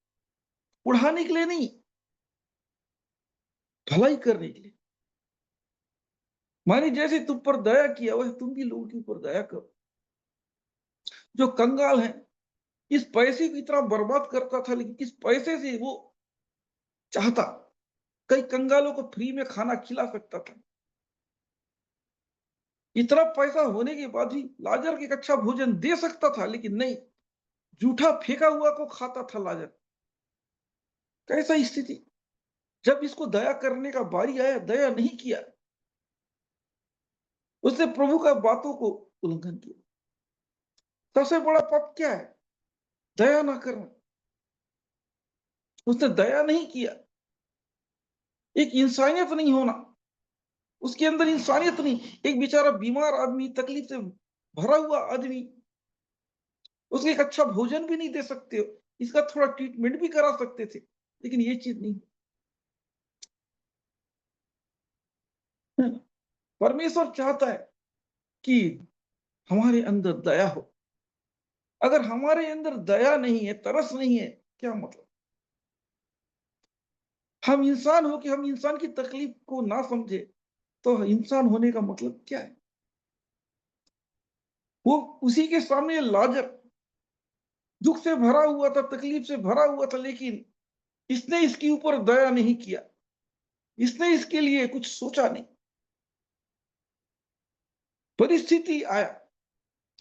उड़ाने के लिए नहीं, भलाई करने के लिए। मानी जैसे तुम पर दया किया वैसे तुम भी लोगों के ऊपर दया करो। जो कंगाल है, इस पैसे को इतना बर्बाद करता था, लेकिन इस पैसे से वो चाहता कई कंगालों को फ्री में खाना खिला सकता था। इतना पैसा होने के बाद भी लाजर को एक अच्छा भोजन दे सकता था, लेकिन नहीं, जूठा फेंका हुआ को खाता था लाजर। कैसा स्थिति! जब इसको दया करने का बारी आया, दया नहीं किया, उसने प्रभु का बातों को उल्लंघन किया। सबसे बड़ा पाप क्या है? दया ना करना। उसने दया नहीं किया, एक इंसानियत नहीं होना, उसके अंदर इंसानियत नहीं। एक बेचारा बीमार आदमी, तकलीफ से भरा हुआ आदमी, उसको एक अच्छा भोजन भी नहीं दे सकते हो, इसका थोड़ा ट्रीटमेंट भी करा सकते थे, लेकिन ये चीज नहीं। परमेश्वर चाहता है कि हमारे अंदर दया हो। अगर हमारे अंदर दया नहीं है, तरस नहीं है, क्या मतलब? हम इंसान हो कि हम इंसान की तकलीफ को ना समझे, तो इंसान होने का मतलब क्या है? वो उसी के सामने लाजर दुख से भरा हुआ था, तकलीफ से भरा हुआ था, लेकिन इसने इसके ऊपर दया नहीं किया, इसने इसके लिए कुछ सोचा नहीं। परिस्थिति आया,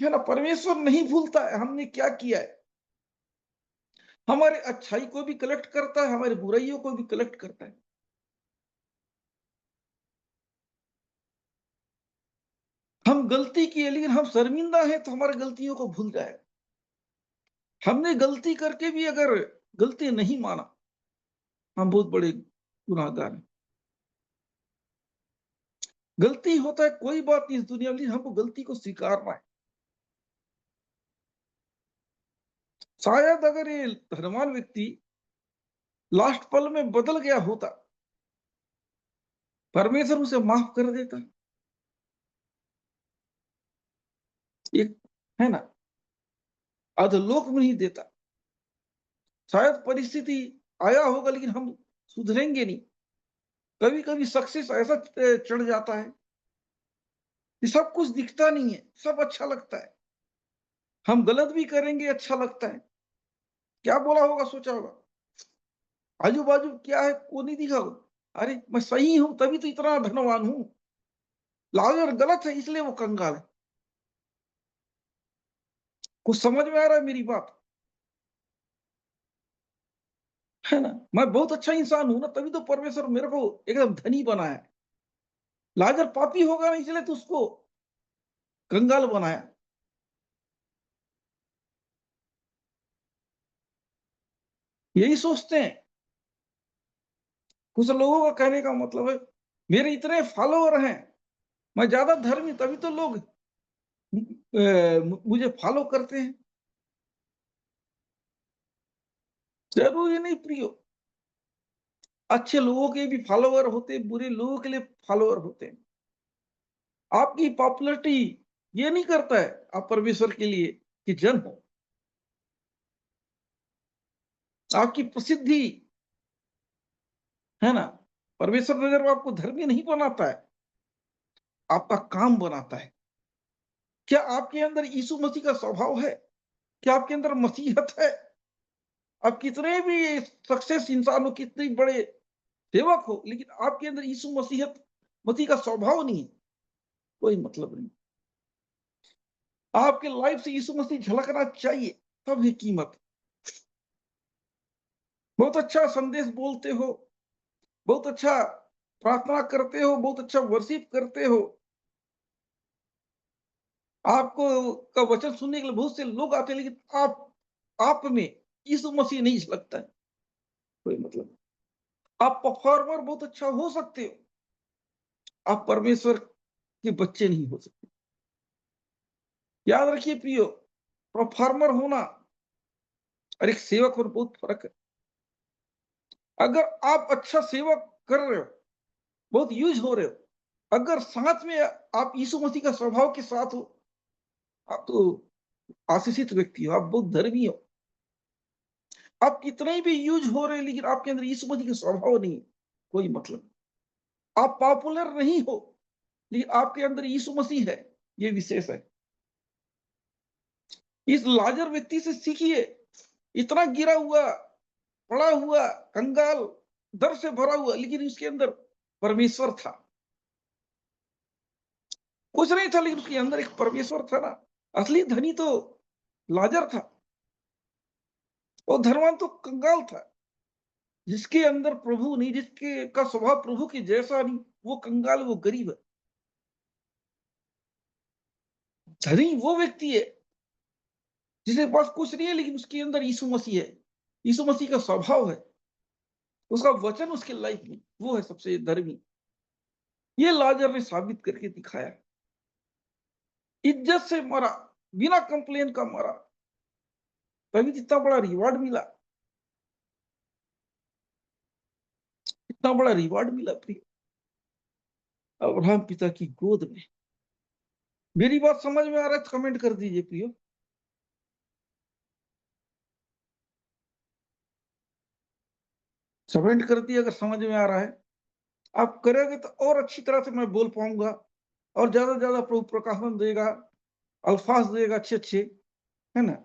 है ना, परमेश्वर नहीं भूलता है हमने क्या किया है। हमारे अच्छाई को भी कलेक्ट करता है, हमारे बुराइयों को भी कलेक्ट करता है। हम गलती किए, लेकिन हम शर्मिंदा हैं तो हमारी गलतियों को भूल जाए। हमने गलती करके भी अगर गलती नहीं माना, हम बहुत बड़े गुनाहगार हैं। गलती होता है, कोई बात नहीं इस दुनिया में, हमको गलती को स्वीकारना है। शायद अगर ये धनवान व्यक्ति लास्ट पल में बदल गया होता, परमेश्वर उसे माफ कर देता। है ना, अधोलोक में नहीं देता। शायद परिस्थिति आया होगा लेकिन हम सुधरेंगे नहीं। कभी कभी सक्सेस ऐसा चढ़ जाता है कि सब कुछ दिखता नहीं है, सब अच्छा लगता है। हम गलत भी करेंगे, अच्छा लगता है। क्या बोला होगा, सोचा होगा, आजू बाजू क्या है वो नहीं दिखा होगा, अरे मैं सही हूं तभी तो इतना धनवान हूं, लाजर गलत है इसलिए वो कंगाल है। कुछ समझ में आ रहा है मेरी बात, है ना। मैं बहुत अच्छा इंसान हूं ना, तभी तो परमेश्वर मेरे को एकदम धनी बनाया है। लाजर पापी होगा ना, इसलिए तो उसको कंगाल बनाया। यही सोचते हैं कुछ लोगों का, कहने का मतलब है मेरे इतने फॉलोअर हैं, मैं ज्यादा धर्मी, तभी तो लोग मुझे फॉलो करते हैं। जरूरी नहीं प्रियो, अच्छे लोगों के भी फॉलोअर होते, बुरे लोगों के लिए फॉलोअर होते हैं। आपकी पॉपुलैरिटी ये नहीं करता है आप परमेश्वर के लिए कि जन हो। आपकी प्रसिद्धि, है ना, परमेश्वर नजर में आपको धर्मी नहीं बनाता है, आपका काम बनाता है। क्या आपके अंदर यीशु मसीह का स्वभाव है? क्या आपके अंदर मसीहत है? आप कितने भी सक्सेस इंसान हो, कितने बड़े सेवक हो, लेकिन आपके अंदर यीशु मसीह का स्वभाव नहीं है, कोई मतलब नहीं। आपके लाइफ से यीशु मसीह झलकना चाहिए, तब है कीमत। बहुत अच्छा संदेश बोलते हो, बहुत अच्छा प्रार्थना करते हो, बहुत अच्छा वर्शिप करते हो, आपको का वचन सुनने के लिए बहुत से लोग आते हैं, लेकिन आप में यीशु मसीह नहीं झलकता है, कोई मतलब नहीं। आप परफॉर्मर बहुत अच्छा हो सकते हो, आप परमेश्वर के बच्चे नहीं हो सकते। याद रखिए प्रियो, परफॉर्मर होना और एक सेवक होना बहुत फर्क है। अगर आप अच्छा सेवक कर रहे हो, बहुत यूज हो रहे हो, अगर साथ में आप यीशु मसीह का स्वभाव के साथ हो, आप तो आशीषित व्यक्ति हो, आप बहुत धर्मी हो। आप कितने भी यूज हो रहे हैं, लेकिन आपके अंदर यीशु मसीह का स्वभाव नहीं है, कोई मतलब नहीं। आप पॉपुलर नहीं हो, लेकिन आपके अंदर यीशु मसीह है, ये विशेष है। इस लाजर व्यक्ति से सीखिए, इतना गिरा हुआ, पड़ा हुआ, कंगाल, दर्द से भरा हुआ, लेकिन उसके अंदर परमेश्वर था। कुछ नहीं था, लेकिन उसके अंदर एक परमेश्वर था ना। असली धनी तो लाजर था, और धनवान तो कंगाल था। जिसके अंदर प्रभु नहीं, जिसके का स्वभाव प्रभु के जैसा नहीं, वो कंगाल, वो गरीब है। धनी वो व्यक्ति है जिसके पास कुछ नहीं है, लेकिन उसके अंदर यीशु मसीह है, यीशु मसीह का स्वभाव है, उसका वचन उसके लाइफ में, वो है सबसे धर्मी। ये लाजर ने साबित करके दिखाया। इज्जत से मरा, बिना कंप्लेन का मरा, तभी इतना बड़ा रिवार्ड मिला, इतना बड़ा रिवार्ड मिला प्रिय, अब्राहम पिता की गोद में। मेरी बात समझ में आ रहा है तो कमेंट कर दीजिए प्रियो। कमेंट कर दिए अगर समझ में आ रहा है। आप करेंगे तो और अच्छी तरह से मैं बोल पाऊंगा, और ज्यादा से ज्यादा प्रभु प्रकाशन देगा, अल्फाज देगा अच्छे अच्छे, है ना,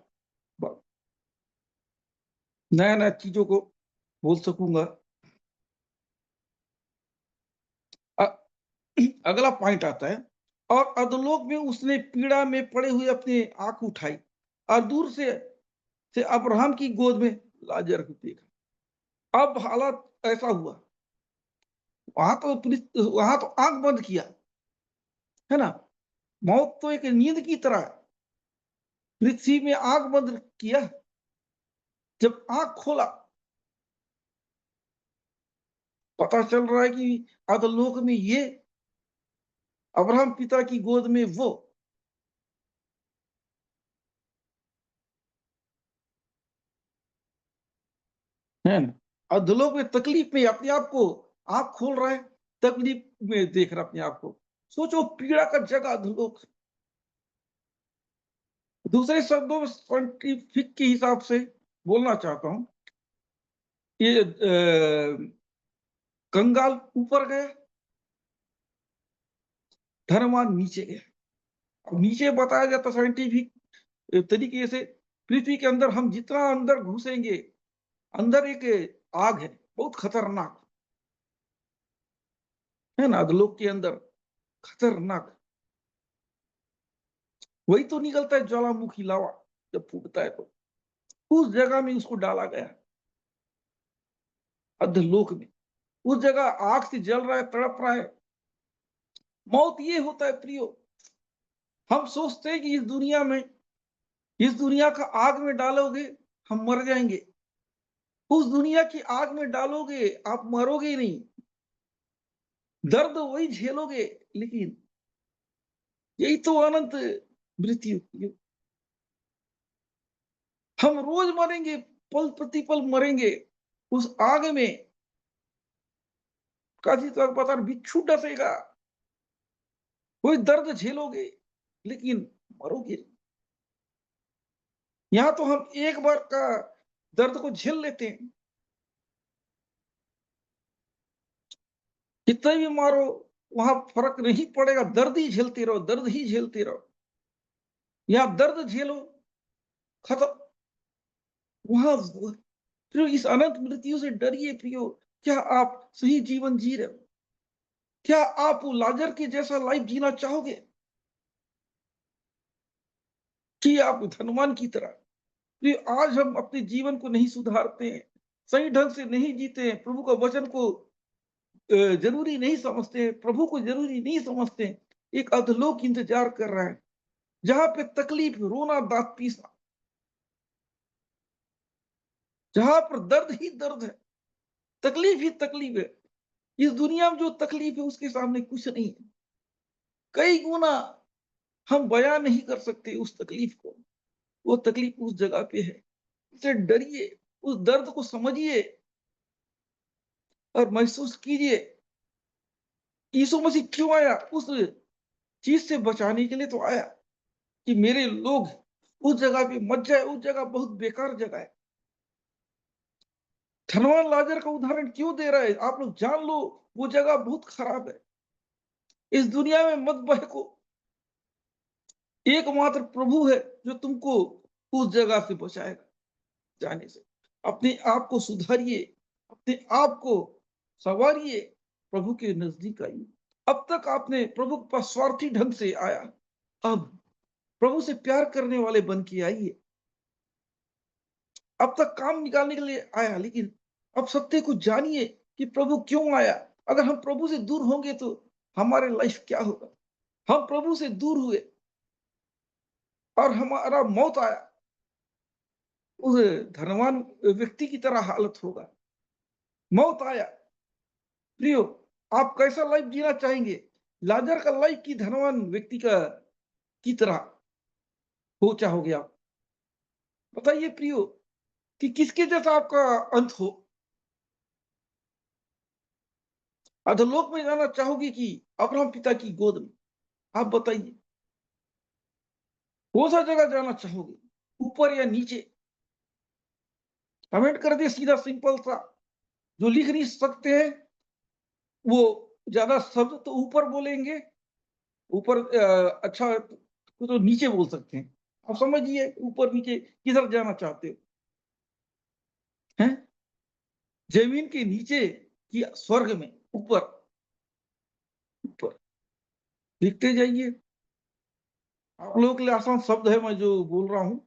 नया नया चीजों को बोल सकूंगा। अगला पॉइंट आता है, और अधोलोक में उसने पीड़ा में पड़े हुए अपनी आंख उठाई और दूर से अब्राहम की गोद में लाजर को देखा। अब हालत ऐसा हुआ, वहां तो आंख बंद किया, है ना, मौत तो एक नींद की तरह है। पृथ्वी में आंख बंद किया, जब आंख खोला पता चल रहा है कि अधोलोक में ये, अब्राहम पिता की गोद में वो। है ना, अधोलोक में तकलीफ में अपने आप को आंख खोल रहा है, तकलीफ में देख रहा अपने आप को। सोचो पीड़ा का जगह अधोलोक, दूसरे शब्दों में साइंटिफिक के हिसाब से बोलना चाहता हूं, ये कंगाल ऊपर गया, धनवान नीचे गया। अब नीचे बताया जाता साइंटिफिक तरीके से, पृथ्वी के अंदर हम जितना अंदर घुसेंगे, अंदर एक आग है बहुत खतरनाक, है ना, अधलोक के अंदर खतरनाक, वही तो निकलता है ज्वालामुखी लावा जब फूटता है तो। उस जगह में उसको डाला गया, अधलोक में, उस जगह आग से जल रहा है, तड़प रहा है। मौत ये होता है प्रियो, हम सोचते हैं कि इस दुनिया का आग में डालोगे हम मर जाएंगे, उस दुनिया की आग में डालोगे आप मरोगे नहीं, दर्द वही झेलोगे, लेकिन यही तो अनंत मृत्यु। हम रोज मरेंगे, पल प्रतिपल मरेंगे उस आग में, काफी तक पता नहीं बिच्छू डसेगा, कोई दर्द झेलोगे लेकिन मरोगे। यहां तो हम एक बार का दर्द को झेल लेते हैं, कितना भी मारो वहां फर्क नहीं पड़ेगा, दर्द ही झेलते रहो, दर्द ही झेलते रहो। यहां दर्द झेलो, खत्म। वहां प्रियो इस अनंत मृत्यु से डरिए प्रियो। क्या आप सही जीवन जी रहे हो? क्या आप लाजर के जैसा लाइफ जीना चाहोगे कि आप धनवान की तरह? प्रियो आज हम अपने जीवन को नहीं सुधारते हैं, सही ढंग से नहीं जीते हैं, प्रभु का वचन को जरूरी नहीं समझते हैं, प्रभु को जरूरी नहीं समझते हैं। एक अधलोक इंतजार कर रहा है, जहां पे तकलीफ, रोना, दांत पीसना, जहां पर दर्द ही दर्द है, तकलीफ ही तकलीफ है। इस दुनिया में जो तकलीफ है उसके सामने कुछ नहीं है, कई गुना हम बयान नहीं कर सकते उस तकलीफ को। वो तकलीफ उस जगह पे है, उससे डरिए, उस दर्द को समझिए और महसूस कीजिए। यीशु मसीह क्यों आया? उस चीज से बचाने के लिए तो आया कि मेरे लोग उस जगह पे मत जाए, उस जगह बहुत बेकार जगह है। धनवान लाजर का उदाहरण क्यों दे रहा है? आप लोग जान लो वो जगह बहुत खराब है, इस दुनिया में मत बहको। एकमात्र प्रभु है जो तुमको उस जगह से बचाएगा जाने से। अपने आप को सुधारिए, अपने आप को संवारिए, प्रभु के नजदीक आइए। अब तक आपने प्रभु के पास स्वार्थी ढंग से आया, अब प्रभु से प्यार करने वाले बन के आइए। अब तक काम निकालने के लिए आया, लेकिन अब सत्य को जानिए कि प्रभु क्यों आया। अगर हम प्रभु से दूर होंगे तो हमारे लाइफ क्या होगा? हम प्रभु से दूर हुए और हमारा मौत आया, उस धनवान व्यक्ति की तरह हालत होगा। मौत आया, प्रियो आप कैसा लाइफ जीना चाहेंगे? लाजर का लाइफ की धनवान व्यक्ति का की तरह हो चाहोगे आप? बताइए प्रियो कि किसके जैसा आपका अंत हो? अधोलोक में जाना चाहोगे कि अब्राहम पिता की गोद में? आप बताइए, कौन सा जगह जाना चाहोगे, ऊपर या नीचे? कमेंट कर दिए सीधा सिंपल सा। जो लिख नहीं सकते हैं वो ज्यादा शब्द तो ऊपर बोलेंगे, ऊपर अच्छा तो नीचे बोल सकते हैं। आप समझिए ऊपर नीचे किधर जाना चाहते हो? हैं? जमीन के नीचे कि स्वर्ग में? ऊपर, ऊपर लिखते जाइए। आप लोगों के लिए आसान शब्द है मैं जो बोल रहा हूं,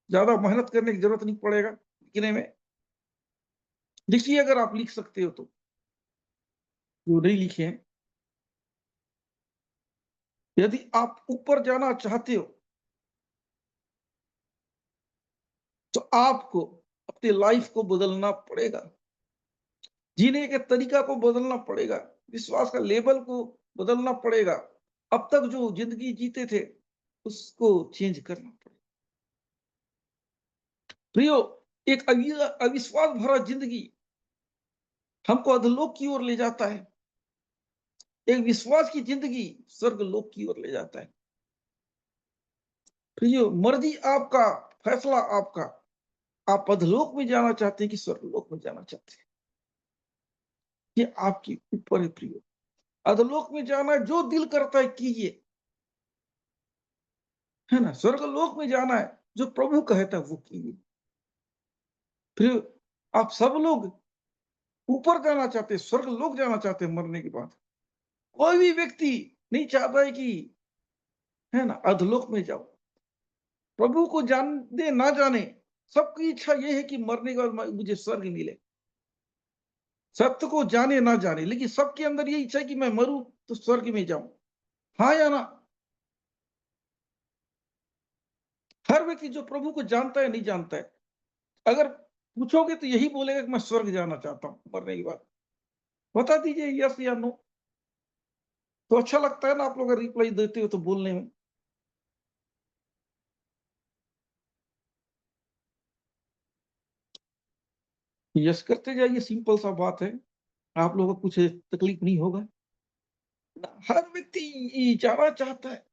ज्यादा मेहनत करने की जरूरत नहीं पड़ेगा लिखने में। लिखिए अगर आप लिख सकते हो तो, जो नहीं लिखे हैं। यदि आप ऊपर जाना चाहते हो तो आपको अपनी लाइफ को बदलना पड़ेगा, जीने के तरीका को बदलना पड़ेगा, विश्वास का लेवल को बदलना पड़ेगा। अब तक जो जिंदगी जीते थे उसको चेंज करना पड़ेगा। प्रियो एक अविश्वास भरा जिंदगी हमको अधलोक की ओर ले जाता है, एक विश्वास की जिंदगी स्वर्ग लोक की ओर ले जाता है। प्रियो, मर्जी आपका, फैसला आपका। आप अधलोक में जाना चाहते हैं कि स्वर्गलोक में जाना चाहते हैं, ये आपके ऊपर है प्रियो। अधलोक में जाना है, जो दिल करता है कीजिए, है ना। स्वर्गलोक में जाना है, जो प्रभु कहता है वो कीजिए। फिर आप सब लोग ऊपर जाना चाहते हैं, स्वर्गलोक जाना चाहते हैं मरने के बाद। कोई भी व्यक्ति नहीं चाहता है कि, है ना, अधलोक में जाओ। प्रभु को जाने ना जाने, सबकी इच्छा ये है कि मरने के बाद मुझे स्वर्ग मिले। सत्य को जाने ना जाने, लेकिन सबके अंदर ये इच्छा है कि मैं मरूं तो स्वर्ग में जाऊं। हाँ या ना? हर व्यक्ति जो प्रभु को जानता है नहीं जानता है, अगर पूछोगे तो यही बोलेगा कि मैं स्वर्ग जाना चाहता हूं मरने के बाद। बता दीजिए यस या नो। तो अच्छा लगता है ना आप लोग अगर रिप्लाई देते हो तो बोलने में। यस करते जाइए, सिंपल सा बात है। आप लोगों को कुछ तकलीफ नहीं होगा। हर व्यक्ति ये जाना चाहता है,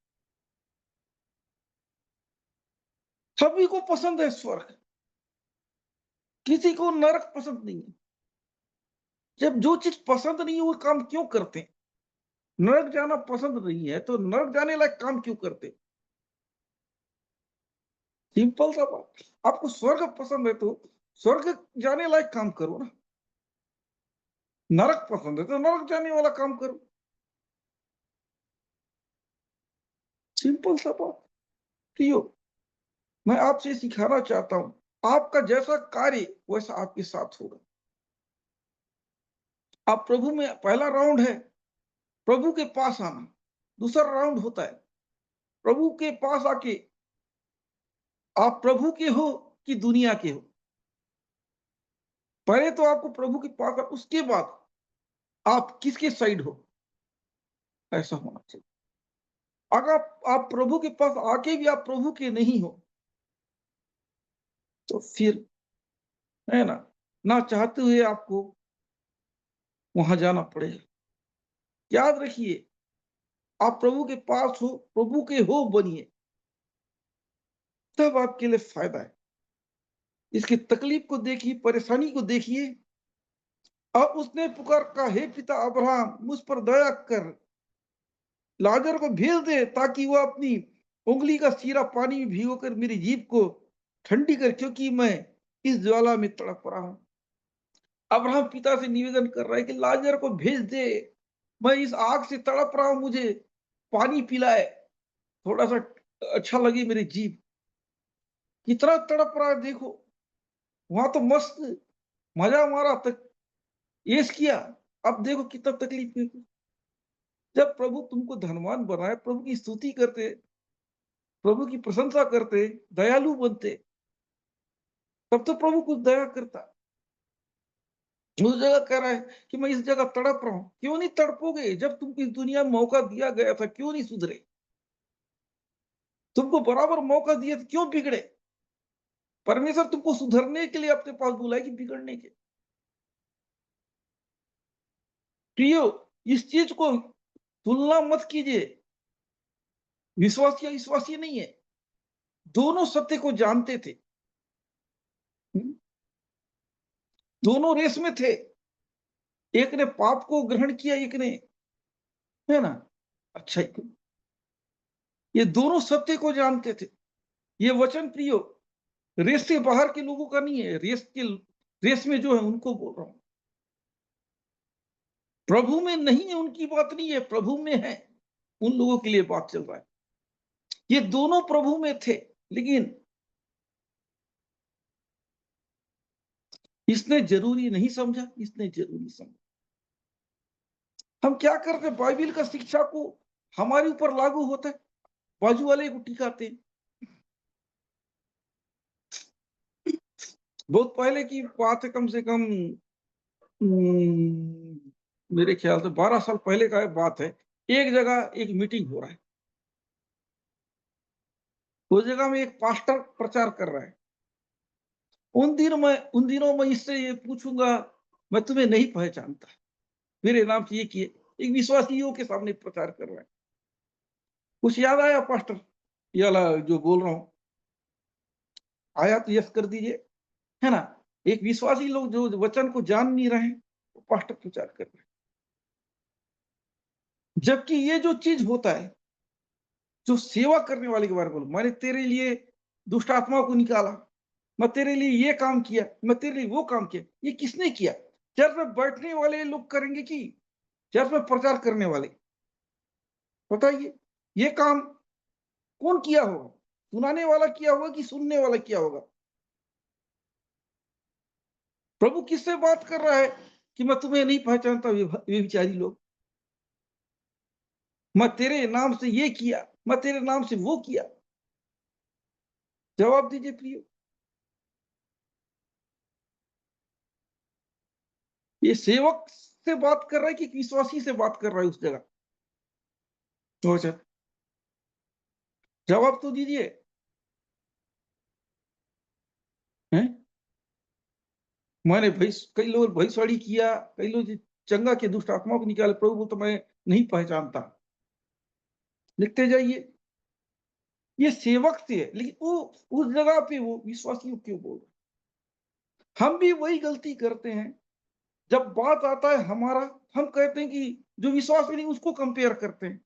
सभी को पसंद है स्वर्ग, किसी को नरक पसंद नहीं है। जब जो चीज पसंद नहीं है वो काम क्यों करते हैं? नरक जाना पसंद नहीं है तो नरक जाने लायक काम क्यों करते? सिंपल सा बात। आपको स्वर्ग पसंद है तो स्वर्ग जाने लायक काम करो ना। नरक पसंद है तो नरक जाने वाला काम करो। सिंपल सा बात। प्रियो, मैं आपसे सिखाना चाहता हूं, आपका जैसा कार्य वैसा आपके साथ होगा। आप प्रभु में, पहला राउंड है प्रभु के पास आना, दूसरा राउंड होता है प्रभु के पास आके आप प्रभु के हो कि दुनिया के हो। पहले तो आपको प्रभु के पास, उसके बाद आप किसके साइड हो, ऐसा होना चाहिए। अगर आप प्रभु के पास आके भी आप प्रभु के नहीं हो तो फिर, है ना, ना चाहते हुए आपको वहां जाना पड़ेगा। याद रखिए, आप प्रभु के पास हो, प्रभु के हो बनिए, तब आपके लिए फायदा है। इसकी तकलीफ को देखिए, परेशानी को देखिए। अब उसने पुकार कहा, हे पिता अब्राहम, मुझ पर दया कर, लाजर को भेज दे ताकि वह अपनी उंगली का सीरा पानी में भिगोकर मेरी जीभ को ठंडी कर, क्योंकि मैं इस ज्वाला में तड़प रहा हूं। अब्राहम पिता से निवेदन कर रहा है कि लाजर को भेज दे, मैं इस आग से तड़प रहा हूं, मुझे पानी पिलाए, थोड़ा सा अच्छा लगे मेरी जीभ। कितना तड़प रहा है देखो। वहां तो मस्त मजा मारा तक, ऐश किया। अब देखो कितना तकलीफ है। जब प्रभु तुमको धनवान बनाए, प्रभु की स्तुति करते, प्रभु की प्रशंसा करते, दयालु बनते, तब तो प्रभु कुछ दया करता। उस जगह कह रहा है कि मैं इस जगह तड़प रहा हूं। क्यों नहीं तड़पोगे? जब तुमको इस दुनिया में मौका दिया गया था, क्यों नहीं सुधरे? तुमको बराबर मौका दिया तो क्यों बिगड़े? परमेश्वर तुमको सुधरने के लिए अपने पास बुलाए कि बिगड़ने के? प्रियो, इस चीज को तुलना मत कीजिए। विश्वासी विश्वासी नहीं है, दोनों सत्य को जानते थे। दोनों रेस में थे, एक ने पाप को ग्रहण किया, एक ने, है ना, अच्छाई को। ये दोनों सत्य को जानते थे। ये वचन प्रियो रेस से बाहर के लोगों का नहीं है, रेस में जो है उनको बोल रहा हूं। प्रभु में नहीं है उनकी बात नहीं है, प्रभु में है उन लोगों के लिए बात चल रहा है। ये दोनों प्रभु में थे, लेकिन इसने जरूरी नहीं समझा, इसने जरूरी समझा। हम क्या करते हैं, बाइबिल का शिक्षा को हमारे ऊपर लागू होता है, बाजू वाले को टिकाते हैं। बहुत पहले की बात है, कम से कम मेरे ख्याल से 12 साल पहले का बात है। एक जगह एक मीटिंग हो रहा है, उस जगह में एक पास्टर प्रचार कर रहा है। उन दिनों में इससे ये पूछूंगा, मैं तुम्हें नहीं पहचानता, मेरे नाम से ये किए। एक विश्वासियों के सामने प्रचार कर रहा है। कुछ याद आया पास्टर? ये वाला जो बोल रहा हूं, आया तो यस कर दीजिए, है ना। एक विश्वासी लोग जो वचन को जान नहीं रहे, वो पास्टर प्रचार कर रहे हैं। जबकि ये जो चीज होता है, जो सेवा करने वाले के बारे में बोलो, मैंने तेरे लिए दुष्ट आत्मा को निकाला, मैं तेरे लिए ये काम किया, मैं तेरे लिए वो काम किया, ये किसने किया? चर्च में बैठने वाले लोग करेंगे कि चर्च में प्रचार करने वाले? बताइए, ये काम कौन किया होगा? सुनाने वाला किया होगा कि सुनने वाला किया होगा? प्रभु किससे बात कर रहा है कि मैं तुम्हें नहीं पहचानता व्यभिचारी लोग, मैं तेरे नाम से ये किया, मैं तेरे नाम से वो किया? जवाब दीजिए प्रियो। ये सेवक से बात कर रहा है कि विश्वासी से बात कर रहा है उस जगह? तो जवाब तो दीजिए। हैं? मैंने कई लोग भविष्यवाणी किया, कई लोग चंगा के दुष्ट आत्मा को निकाले, प्रभु तो मैं नहीं पहचानता। लिखते जाइए। ये सेवक से है, लेकिन वो उस जगह पे वो विश्वासियों क्यों बोल रहे? हम भी वही गलती करते हैं। जब बात आता है हमारा, हम कहते हैं कि जो विश्वास नहीं उसको कंपेयर करते हैं।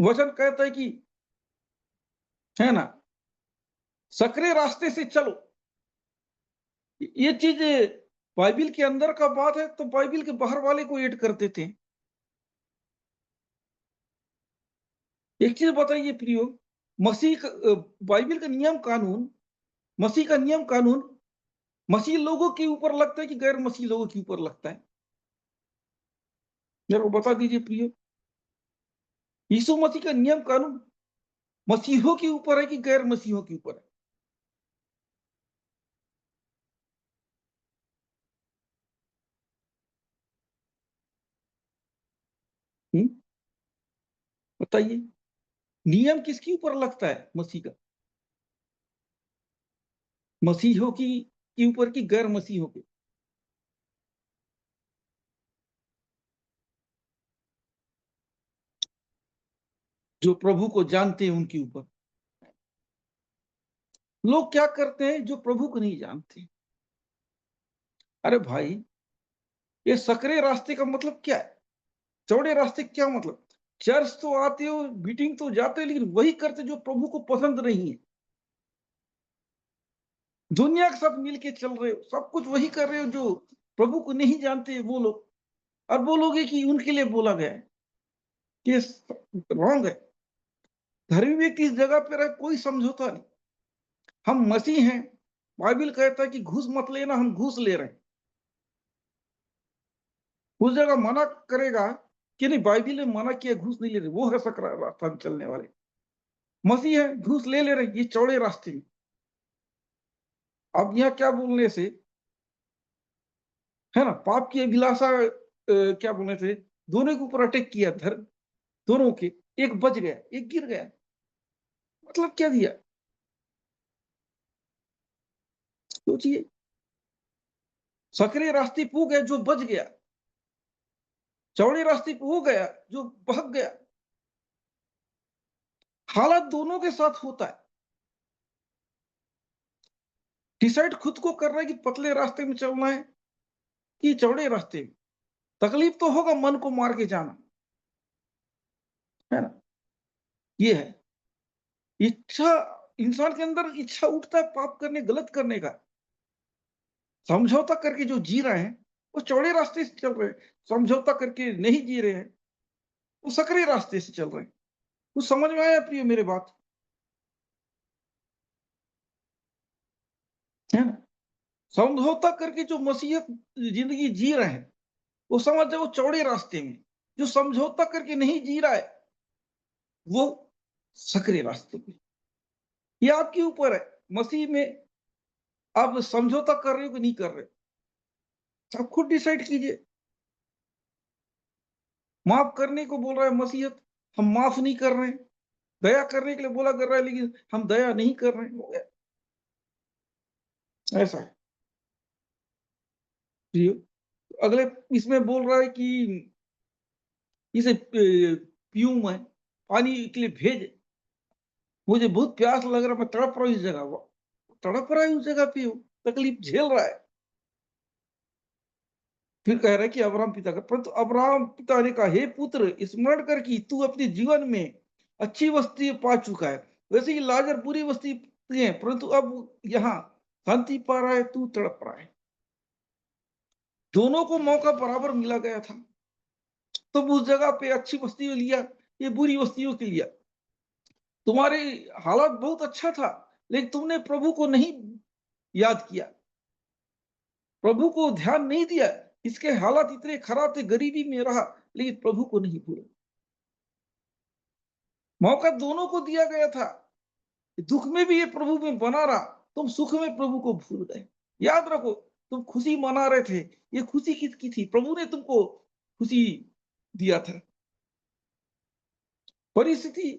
वचन कहता है कि, है ना, सकरे रास्ते से चलो। ये चीज बाइबिल के अंदर का बात है तो बाइबिल के बाहर वाले को ऐड कर देते हैं। एक चीज बताइए प्रियो, बाइबिल का नियम कानून, मसीह का नियम कानून मसीह लोगों के ऊपर लगता है कि गैर मसीह लोगों के ऊपर लगता है? मेरे को बता दीजिए प्रियो। यीशु मसीह का नियम कानून मसीहों के ऊपर है कि गैर मसीहों के ऊपर है? बताइए, नियम किसके ऊपर लगता है? मसीह का? मसीहों की के ऊपर की गैर मसीहों के? जो प्रभु को जानते हैं उनके ऊपर। लोग क्या करते हैं जो प्रभु को नहीं जानते? अरे भाई, ये सकरे रास्ते का मतलब क्या है? चौड़े रास्ते क्या मतलब? चर्च तो आते हो, मीटिंग तो जाते हो, लेकिन वही करते जो प्रभु को पसंद नहीं है। दुनिया के साथ मिलके चल रहे हो, सब कुछ वही कर रहे हो जो प्रभु को नहीं जानते वो लोग। और बोलोगे कि उनके लिए बोला गया है, कि रॉन्ग है। धर्मी व्यक्ति इस जगह पे रहे, कोई समझौता नहीं। हम मसीह हैं, बाइबिल कहता है कि घूस मत लेना, हम घूस ले रहे हैं। उस जगह मना करेगा कि नहीं, बाइबिल ने मना किया घूस नहीं ले रहे, वो है सकरा रास्ता में चलने वाले। मसीह है, घूस ले रहे, ये चौड़े रास्ते में। अब यहाँ क्या बोलने से, है ना, पाप की अभिलाषा, क्या बोलने से दोनों के ऊपर अटैक किया, धर्म दोनों के, एक बच गया एक गिर गया। मतलब क्या दिया? सोचिए, सकरे रास्ते पे वो गया जो बच गया, चौड़े रास्ते पे वो गया जो भाग गया। हालात दोनों के साथ होता है। डिसाइड खुद को करना है कि पतले रास्ते में चलना है कि चौड़े रास्ते में। तकलीफ तो होगा मन को मार के जाना, है ना। ये है इच्छा, इंसान के अंदर इच्छा उठता है पाप करने, गलत करने का। समझौता करके जो जी रहे हैं वो चौड़े रास्ते से चल रहे हैं, समझौता करके नहीं जी रहे हैं वो सकरे रास्ते से चल रहे हैं। कुछ समझ में आया प्रिय मेरे बात? है ना। समझौता करके जो मसीहत जिंदगी जी रहे हैं वो समझ जाओ चौड़े रास्ते में। जो समझौता करके नहीं जी रहा है वो सकरे रास्ते में। ये आपके ऊपर है, मसीह में आप समझौता कर रहे हो कि नहीं कर रहे? आप खुद डिसाइड कीजिए। माफ करने को बोल रहा है मसीहत, हम माफ नहीं कर रहे हैं। दया करने के लिए बोला कर रहा है, लेकिन हम दया नहीं कर रहे हैं। हो गया ऐसा है। जी। अगले इसमें बोल रहा है कि इसे पीऊं मैं, पानी के लिए भेज, मुझे बहुत प्यास लग रहा, मैं तड़प रहा हूँ इस जगह, वो तड़प रहा है उस जगह पे, तकलीफ झेल रहा है। फिर कह रहा है कि अब्राहम पिता का, परंतु अब्राहम पिता ने कहा, हे पुत्र, स्मरण कर कि तू अपने जीवन में अच्छी वस्तुएं पा चुका है, वैसे ही लाजर बुरी वस्तुएं है, परंतु अब यहाँ शांति पा रहा है, तू तड़प रहा है। दोनों को मौका बराबर मिला गया था। तुम उस जगह पे अच्छी वस्तुएं लिया, ये बुरी वस्तुओं के लिया। तुम्हारे हालात बहुत अच्छा था, लेकिन तुमने प्रभु को नहीं याद किया, प्रभु को ध्यान नहीं दिया। इसके हालात इतने खराब थे, गरीबी में रहा, लेकिन प्रभु को नहीं भूला। मौका दोनों को दिया गया था, दुख में भी ये प्रभु में बना रहा, तुम सुख में प्रभु को भूल गए। याद रखो, तुम खुशी मना रहे थे, ये खुशी किसकी थी? प्रभु ने तुमको खुशी दिया था। परिस्थिति,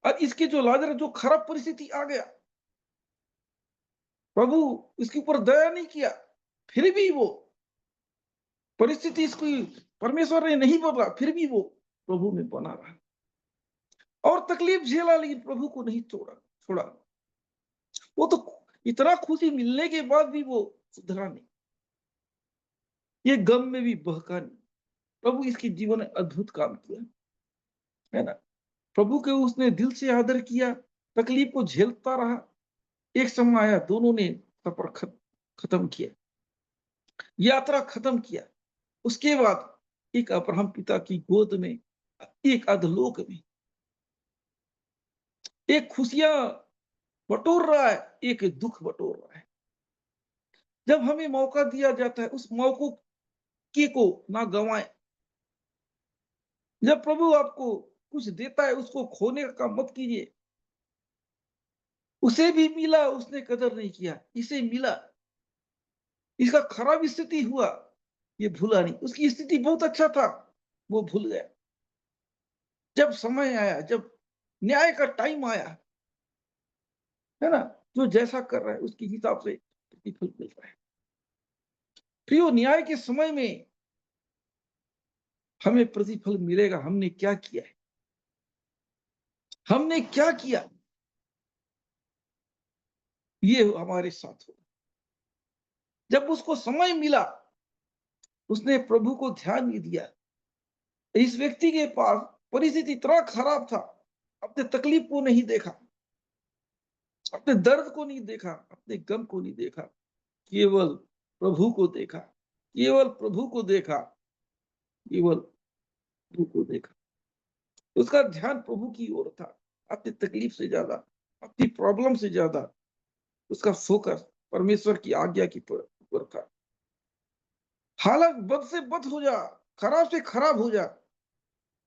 और इसके जो लाजर जो खराब परिस्थिति आ गया, प्रभु इसके ऊपर दया नहीं किया, फिर भी वो परिस्थिति इसको परमेश्वर ने नहीं बदला, फिर भी वो प्रभु में बना रहा और तकलीफ झेला, लेकिन प्रभु को नहीं छोड़ा। वो तो इतना खुशी मिलने के बाद भी वो सुधरा नहीं, ये गम में भी बहका नहीं। प्रभु इसके जीवन में अद्भुत काम किया, है ना। प्रभु के उसने दिल से आदर किया, तकलीफ को झेलता रहा। एक समय आया, दोनों ने सफर खत्म किया, यात्रा खत्म किया। उसके बाद एक अब्राहम पिता की गोद में, एक अधलोक में, एक खुशियां बटोर रहा है, एक दुख बटोर रहा है। जब हमें मौका दिया जाता है, उस मौके के को ना गंवाए। जब प्रभु आपको कुछ देता है, उसको खोने का मत कीजिए। उसे भी मिला, उसने कदर नहीं किया, इसे मिला, इसका खराब स्थिति हुआ, ये भूला नहीं। उसकी स्थिति बहुत अच्छा था, वो भूल गया। जब समय आया, जब न्याय का टाइम आया, है ना, जो जैसा कर रहा है उसके हिसाब से प्रतिफल मिल रहा है। प्रियो, न्याय के समय में हमें प्रतिफल मिलेगा, हमने क्या किया है, हमने क्या किया, ये हमारे साथ होगा। जब उसको समय मिला, उसने प्रभु को ध्यान नहीं दिया। इस व्यक्ति के पास परिस्थिति इतना खराब था, अपने तकलीफ को नहीं देखा, अपने दर्द को नहीं देखा, अपने गम को नहीं देखा, केवल प्रभु को देखा, केवल प्रभु को देखा, केवल प्रभु को देखा। उसका ध्यान प्रभु की ओर था, अपनी तकलीफ से ज्यादा, अपनी प्रॉब्लम से ज्यादा उसका फोकस परमेश्वर की आज्ञा की ऊपर था। हालत बद से बद हो जा, खराब से खराब हो जा,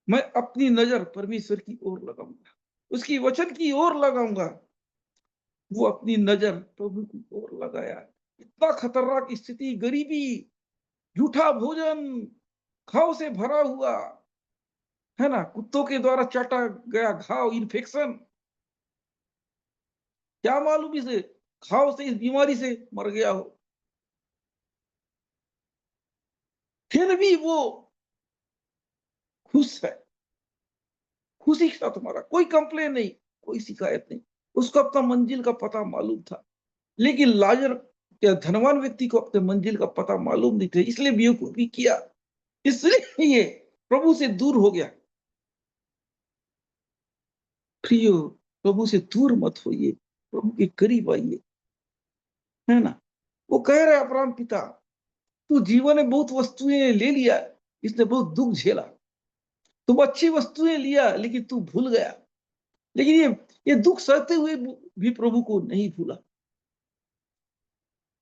मैं अपनी नजर परमेश्वर की ओर लगाऊंगा, उसकी वचन की ओर लगाऊंगा। वो अपनी नजर प्रभु की ओर लगाया। इतना खतरनाक स्थिति, गरीबी, झूठा भोजन, घाव से भरा हुआ, है ना, कुत्तों के द्वारा चाटा गया घाव, इन्फेक्शन, क्या मालूम इसे घाव से, इस बीमारी से मर गया हो, फिर भी वो खुश है, खुशी के साथ हमारा, कोई कंप्लेन नहीं, कोई शिकायत नहीं। उसको अपना मंजिल का पता मालूम था, लेकिन लाजर या धनवान व्यक्ति को अपने मंजिल का पता मालूम नहीं था, इसलिए बेवकूफी किया, इसलिए प्रभु से दूर हो गया। प्रियो, प्रभु से दूर मत होइए, प्रभु के करीब आइए, है ना। वो कह रहे अब्राहम पिता, तू जीवन में बहुत वस्तुएं ले लिया, इसने बहुत दुख झेला, तुम अच्छी वस्तुएं लिया, लेकिन तू भूल गया। लेकिन ये दुख सहते हुए भी प्रभु को नहीं भूला,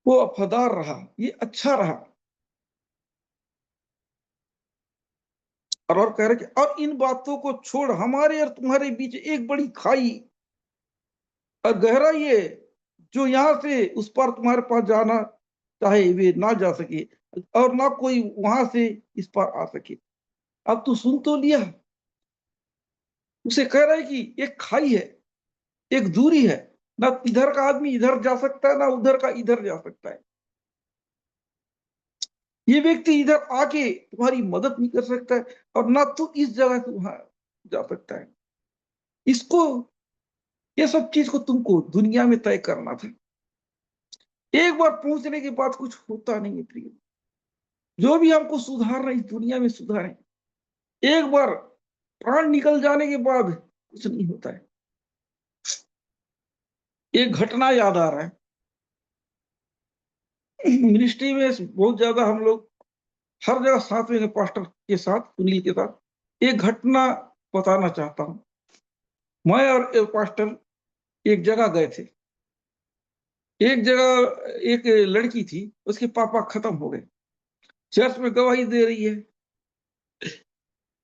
वो वफादार रहा, ये अच्छा रहा। और कह रहे कि और इन बातों को छोड़, हमारे और तुम्हारे बीच एक बड़ी खाई और गहराई है, जो यहां से उस पर तुम्हारे पास जाना चाहे वे ना जा सके, और ना कोई वहां से इस पर आ सके। अब तू सुन तो लिया, उसे कह रहा है कि एक खाई है, एक दूरी है, ना इधर का आदमी इधर जा सकता है, ना उधर का इधर जा सकता है। ये व्यक्ति इधर आके तुम्हारी मदद नहीं कर सकता है, और ना तू इस जगह से वहां जा सकता है। इसको, ये सब चीज को तुमको दुनिया में तय करना था। एक बार पहुंचने के बाद कुछ होता नहीं है प्रिय। जो भी हमको सुधार रहे इस दुनिया में सुधारें, एक बार प्राण निकल जाने के बाद कुछ नहीं होता है। एक घटना याद आ रहा है, मिनिस्ट्री में बहुत ज्यादा हम लोग हर जगह साथ में पास्टर के साथ, सुनील के साथ एक घटना बताना चाहता हूं। मैं और एक पास्टर एक जगह गए थे। एक जगह एक लड़की थी, उसके पापा खत्म हो गए, चर्च में गवाही दे रही है।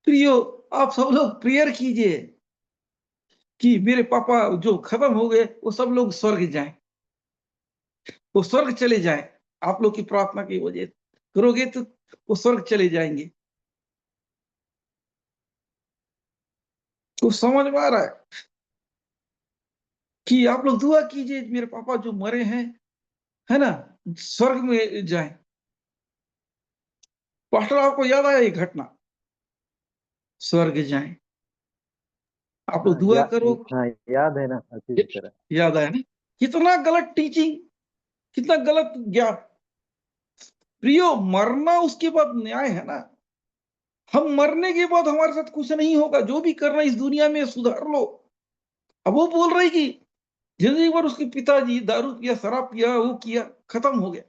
प्रियो, आप सब लोग प्रेयर कीजिए कि मेरे पापा जो खत्म हो गए वो सब लोग स्वर्ग जाएं, वो स्वर्ग चले जाएं। आप लोग की प्रार्थना की वजह करोगे तो वो स्वर्ग चले जाएंगे। तो समझ में आ रहा है कि आप लोग दुआ कीजिए मेरे पापा जो मरे हैं, है ना, स्वर्ग में जाएं। पास्टर, आपको याद आया ये घटना? स्वर्ग जाएं, आप लोग हाँ दुआ करो। हाँ, याद है ना अच्छी तरह। याद आया ना? कितना गलत टीचिंग, कितना गलत ज्ञान। प्रियो, मरना उसके बाद न्याय है ना। हम मरने के बाद हमारे साथ कुछ नहीं होगा, जो भी करना इस दुनिया में सुधार लो। अब वो बोल रही कि जिंदगी भर उसके पिताजी दारू पिया, शराब पिया, वो किया, खत्म हो गया।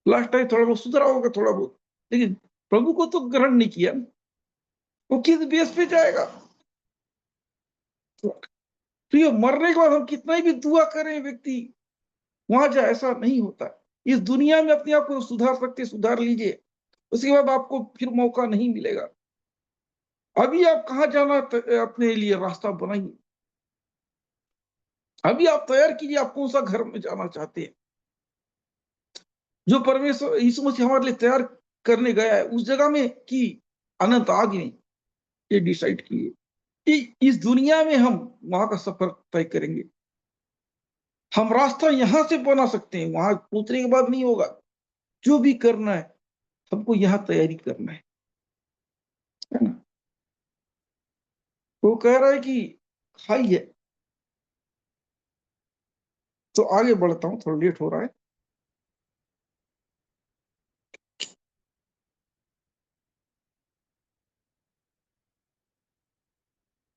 लास्ट टाइम थोड़ा बहुत सुधरा होगा, थोड़ा बहुत, लेकिन प्रभु को तो ग्रहण नहीं किया। वो किस बेस पे जाएगा? तो ये मरने के बाद हम कितना भी दुआ करें व्यक्ति वहां जाए, ऐसा नहीं होता। इस दुनिया में अपने आप को सुधार सकते, सुधार लीजिए, उसके बाद आपको फिर मौका नहीं मिलेगा। अभी आप कहाँ जाना अपने लिए रास्ता बनाइए। अभी आप तैयार कीजिए, आप कौन सा घर में जाना चाहते हैं। जो परमेश्वर यीशु मसीह हमारे लिए तैयार करने गया है उस जगह में कि अनंत आग में, ये डिसाइड कीजिए कि इस दुनिया में हम वहां का सफर तय करेंगे। हम रास्ता यहां से बना सकते हैं, वहां पहुंचने के बाद नहीं होगा। जो भी करना है हमको यहां तैयारी करना है ना। वो कह रहा है कि खाइए। तो आगे बढ़ता हूं, थोड़ा लेट हो रहा है।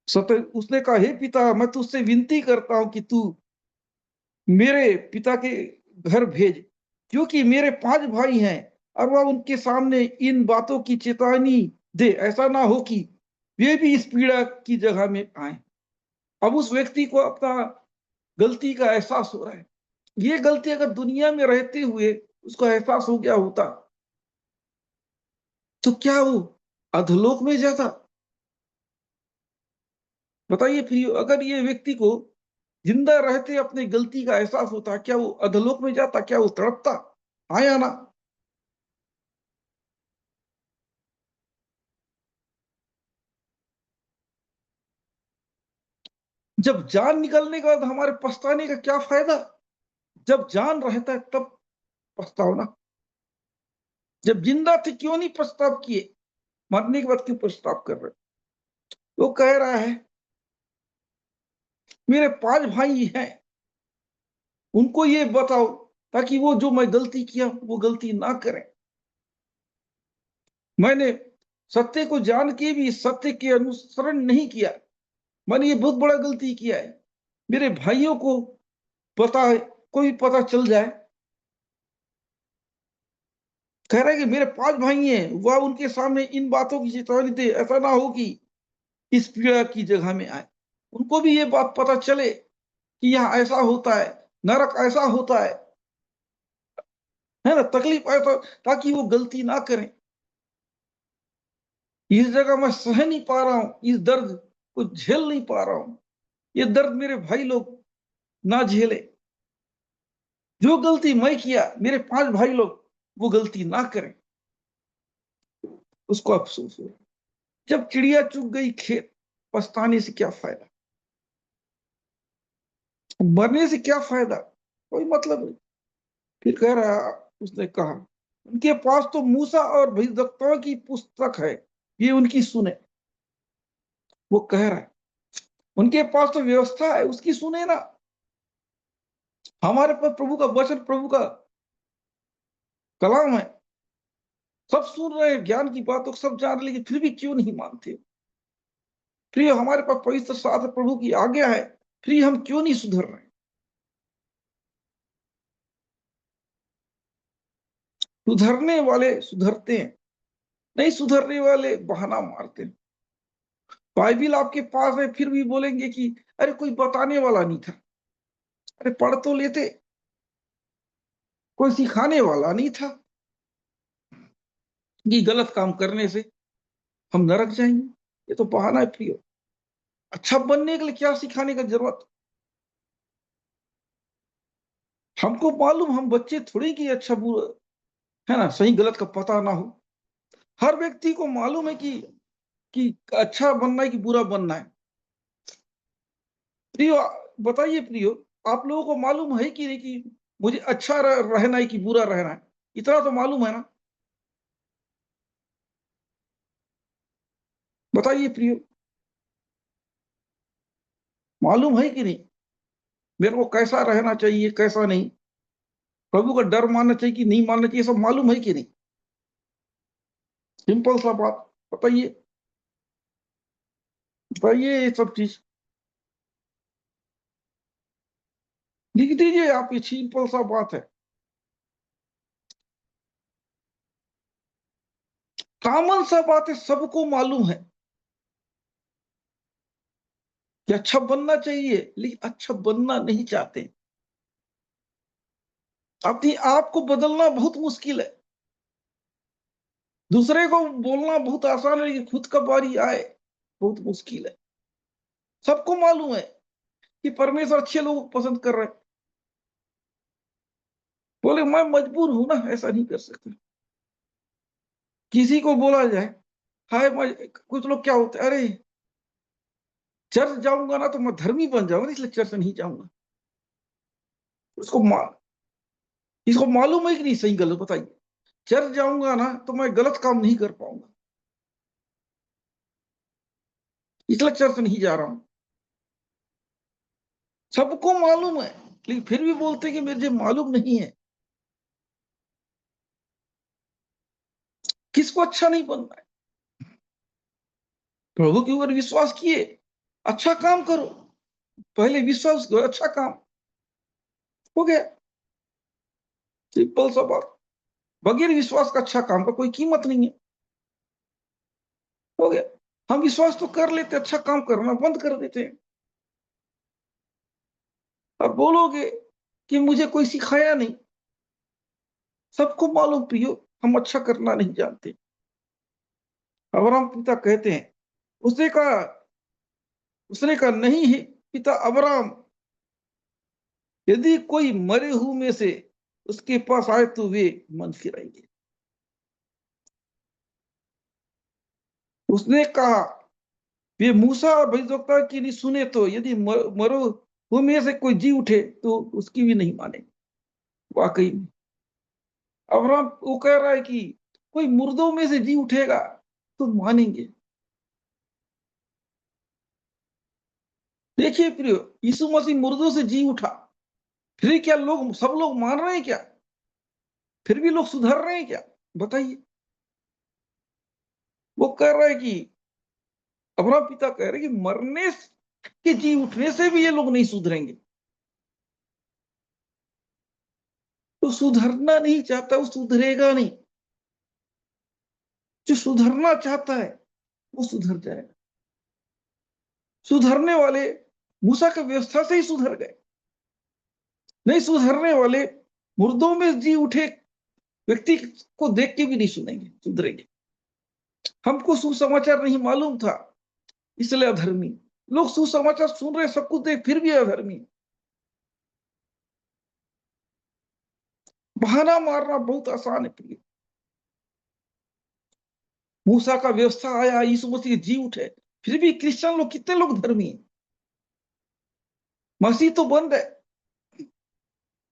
सत्य, उसने कहा, हे पिता, मैं तुझसे विनती करता हूं कि तू मेरे पिता के घर भेज, क्योंकि मेरे 5 भाई हैं, और वह उनके सामने इन बातों की चेतावनी दे, ऐसा ना हो कि वे भी इस पीड़ा की जगह में आए। अब उस व्यक्ति को अपना गलती का एहसास हो रहा है। ये गलती अगर दुनिया में रहते हुए उसको एहसास हो गया होता तो क्या वो अधोलोक में जाता? बताइए फिर, अगर ये व्यक्ति को जिंदा रहते अपनी गलती का एहसास होता, क्या वो अधोलोक में जाता? क्या वो तड़पता? आया ना। जब जान निकलने के बाद हमारे पछताने का क्या फायदा? जब जान रहता है तब पछताओ ना। जब जिंदा थे क्यों नहीं पछताव किए? मरने के बाद क्यों पछताव कर रहे? वो कह रहा है, मेरे 5 भाई हैं, उनको ये बताओ ताकि वो जो मैं गलती किया वो गलती ना करें। मैंने सत्य को जान के भी सत्य के अनुसरण नहीं किया, मैंने ये बहुत बड़ा गलती किया है। मेरे भाइयों को पता है, कोई पता चल जाए। कह रहा है कि मेरे 5 भाई हैं, वह उनके सामने इन बातों की चेतावनी दे, ऐसा ना हो कि इस पीड़ा की जगह में आए। उनको भी ये बात पता चले कि यहाँ ऐसा होता है, नरक ऐसा होता है ना, तकलीफ ऐसा, ताकि वो गलती ना करें। इस जगह मैं सह नहीं पा रहा हूं, इस दर्द को झेल नहीं पा रहा हूं, ये दर्द मेरे भाई लोग ना झेले। जो गलती मैं किया, मेरे 5 भाई लोग वो गलती ना करें, उसको अफसोस हो। जब चिड़िया चुग गई खेत, पछताने से क्या फायदा? मरने से क्या फायदा? कोई मतलब नहीं। फिर कह रहा, उसने कहा, उनके पास तो मूसा और भविष्यवक्ताओं की पुस्तक है, ये उनकी सुने। वो कह रहा है, उनके पास तो व्यवस्था है, उसकी सुने ना। हमारे पास प्रभु का वचन, प्रभु का कलाम है, सब सुन रहे हैं, ज्ञान की बातों को सब जान रहे, लेकिन फिर भी क्यों नहीं मानते? फिर हमारे पास पवित्र शास्त्र प्रभु की आज्ञा है, फिर हम क्यों नहीं सुधर रहे? सुधरने वाले सुधरते हैं, नहीं सुधरने वाले बहाना मारते हैं। बाइबिल आपके पास है, फिर भी बोलेंगे कि अरे कोई बताने वाला नहीं था। अरे पढ़ तो लेते, कोई सिखाने वाला नहीं था कि गलत काम करने से हम नरक जाएंगे। ये तो बहाना है प्रियो। अच्छा बनने के लिए क्या सिखाने का जरूरत? हमको मालूम, हम बच्चे थोड़ी कि अच्छा बुरा है ना, सही गलत का पता ना हो। हर व्यक्ति को मालूम है कि अच्छा बनना है कि बुरा बनना है। प्रियो, बताइए प्रियो, आप लोगों को मालूम है कि नहीं कि मुझे अच्छा रहना है कि बुरा रहना है? इतना तो मालूम है ना? बताइए प्रियो, मालूम है कि नहीं मेरे को कैसा रहना चाहिए, कैसा नहीं? प्रभु का डर मानना चाहिए कि नहीं मानना चाहिए, सब मालूम है कि नहीं? सिंपल सा बात बताइए, बताइए ये सब चीज लिख दीजिए आप, ये सिंपल सा बात है। कॉमन सा बात है, सबको मालूम है कि अच्छा बनना चाहिए, लेकिन अच्छा बनना नहीं चाहते। अपने आप को बदलना बहुत मुश्किल है। दूसरे को बोलना बहुत आसान है, लेकिन खुद का बारी आए बहुत मुश्किल है। सबको मालूम है कि परमेश्वर अच्छे लोगों को पसंद कर रहे हैं, बोले मैं मजबूर हूं ना, ऐसा नहीं कर सकता। किसी को बोला जाए, हाय कुछ लोग क्या होते हैं, अरे चर्च जाऊंगा ना तो मैं धर्मी बन जाऊंगा, इसलिए चर्च नहीं जाऊंगा। उसको इसको मालूम है कि नहीं सही गलत? बताइए। चर्च जाऊंगा ना तो मैं गलत काम नहीं कर पाऊंगा, इसलिए चर्च नहीं जा रहा हूं। सबको मालूम है, लेकिन फिर भी बोलते हैं कि मुझे मालूम नहीं है। किसको अच्छा नहीं बनना है? प्रभु के ऊपर विश्वास किए, अच्छा काम करो, पहले विश्वास करो, अच्छा काम हो गया। सिंपल सा बात। बगैर विश्वास का अच्छा काम का कोई कीमत नहीं है, हो गया। हम विश्वास तो कर लेते, अच्छा काम करना बंद कर देते हैं। अब बोलोगे कि मुझे कोई सिखाया नहीं, सबको मालूम प्रियो, हम अच्छा करना नहीं जानते। अब्राहम पिता कहते हैं, उसने कहा उसने कहा नहीं है पिता अब्राहम, यदि कोई मरे हुए में से उसके पास आए तो वे मन फिराएंगे। उसने कहा वे मूसा और भविष्यवक्ता की नहीं सुने तो यदि मरो हुए में से कोई जी उठे तो उसकी भी नहीं माने। वाकई में अब्राहम वो कह रहा है कि कोई मुर्दों में से जी उठेगा तो मानेंगे। देखिए प्रियो, यीशु मसीह मुर्दों से जी उठा, फिर क्या लोग, सब लोग मान रहे हैं क्या? फिर भी लोग सुधर रहे हैं क्या? बताइए। वो कह रहा है कि अब्राहम पिता कह रहे हैं कि मरने के जी उठने से भी ये लोग नहीं सुधरेंगे। तो सुधरना नहीं चाहता वो सुधरेगा नहीं, जो सुधरना चाहता है वो सुधर जाएगा। सुधरने वाले मूसा की व्यवस्था से ही सुधर गए, नहीं सुधरने वाले मुर्दों में जी उठे व्यक्ति को देख के भी नहीं सुनेंगे, सुधरेंगे। हमको सुसमाचार नहीं मालूम था, इसलिए अधर्मी। लोग सुसमाचार सुन रहे, सब कुछ देख, फिर भी अधर्मी। बहाना मारना बहुत आसान है प्रिय। मूसा का व्यवस्था आया, यीशु मसीह जी उठे, फिर भी क्रिश्चियन लोग, कितने लोग धर्मी हैं? मसीह तो बंद है,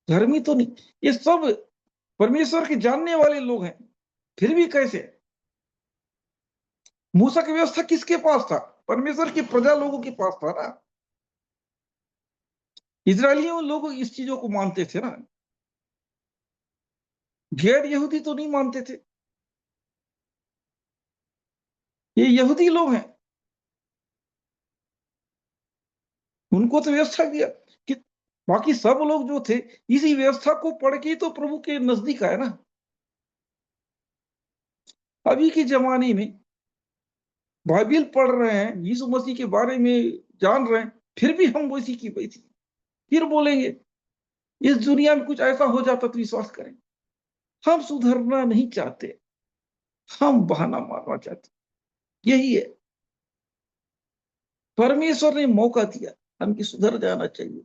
धर्मी तो नहीं। ये सब परमेश्वर के जानने वाले लोग हैं, फिर भी कैसे? मूसा की व्यवस्था किसके पास था? परमेश्वर की प्रजा लोगों के पास था ना। इजरायलियों लोग इस चीजों को मानते थे ना, गैर यहूदी तो नहीं मानते थे। ये यहूदी लोग हैं, उनको तो व्यवस्था दिया कि बाकी सब लोग जो थे इसी व्यवस्था को पढ़ के तो प्रभु के नजदीक आए ना। अभी के जमाने में बाइबिल पढ़ रहे हैं, यीशु मसीह के बारे में जान रहे हैं, फिर भी हम वैसी की वैसी फिर बोलेंगे इस दुनिया में कुछ ऐसा हो जाता तो विश्वास करें। हम सुधरना नहीं चाहते, हम बहाना मारना चाहते। यही है, परमेश्वर ने मौका दिया, हमको सुधर जाना चाहिए,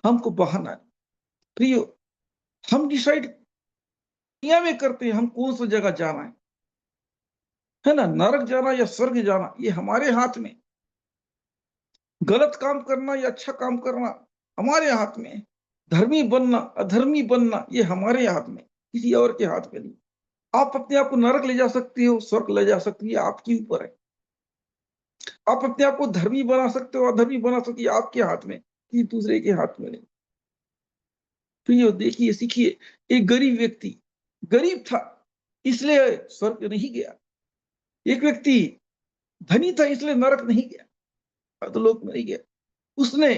हमको बहाना नहीं। प्रियो, हम डिसाइड दुनिया में करते हैं हम कौन सी जगह जाना है ना, नरक जाना या स्वर्ग जाना, ये हमारे हाथ में। गलत काम करना या अच्छा काम करना हमारे हाथ में। धर्मी बनना अधर्मी बनना ये हमारे हाथ में, किसी और के हाथ में नहीं। आप अपने आप को नरक ले जा सकती हो, स्वर्ग ले जा सकती है, आपके ऊपर है। आप अपने आप को धर्मी बना सकते हो, अधर्मी बना सकती है, आपके हाथ में, किसी दूसरे के हाथ में नहीं। तो ये देखिए, सीखिए, एक गरीब व्यक्ति गरीब था इसलिए स्वर्ग नहीं गया। एक व्यक्ति धनी था इसलिए नरक नहीं गया, अधोलोक में नहीं गया। उसने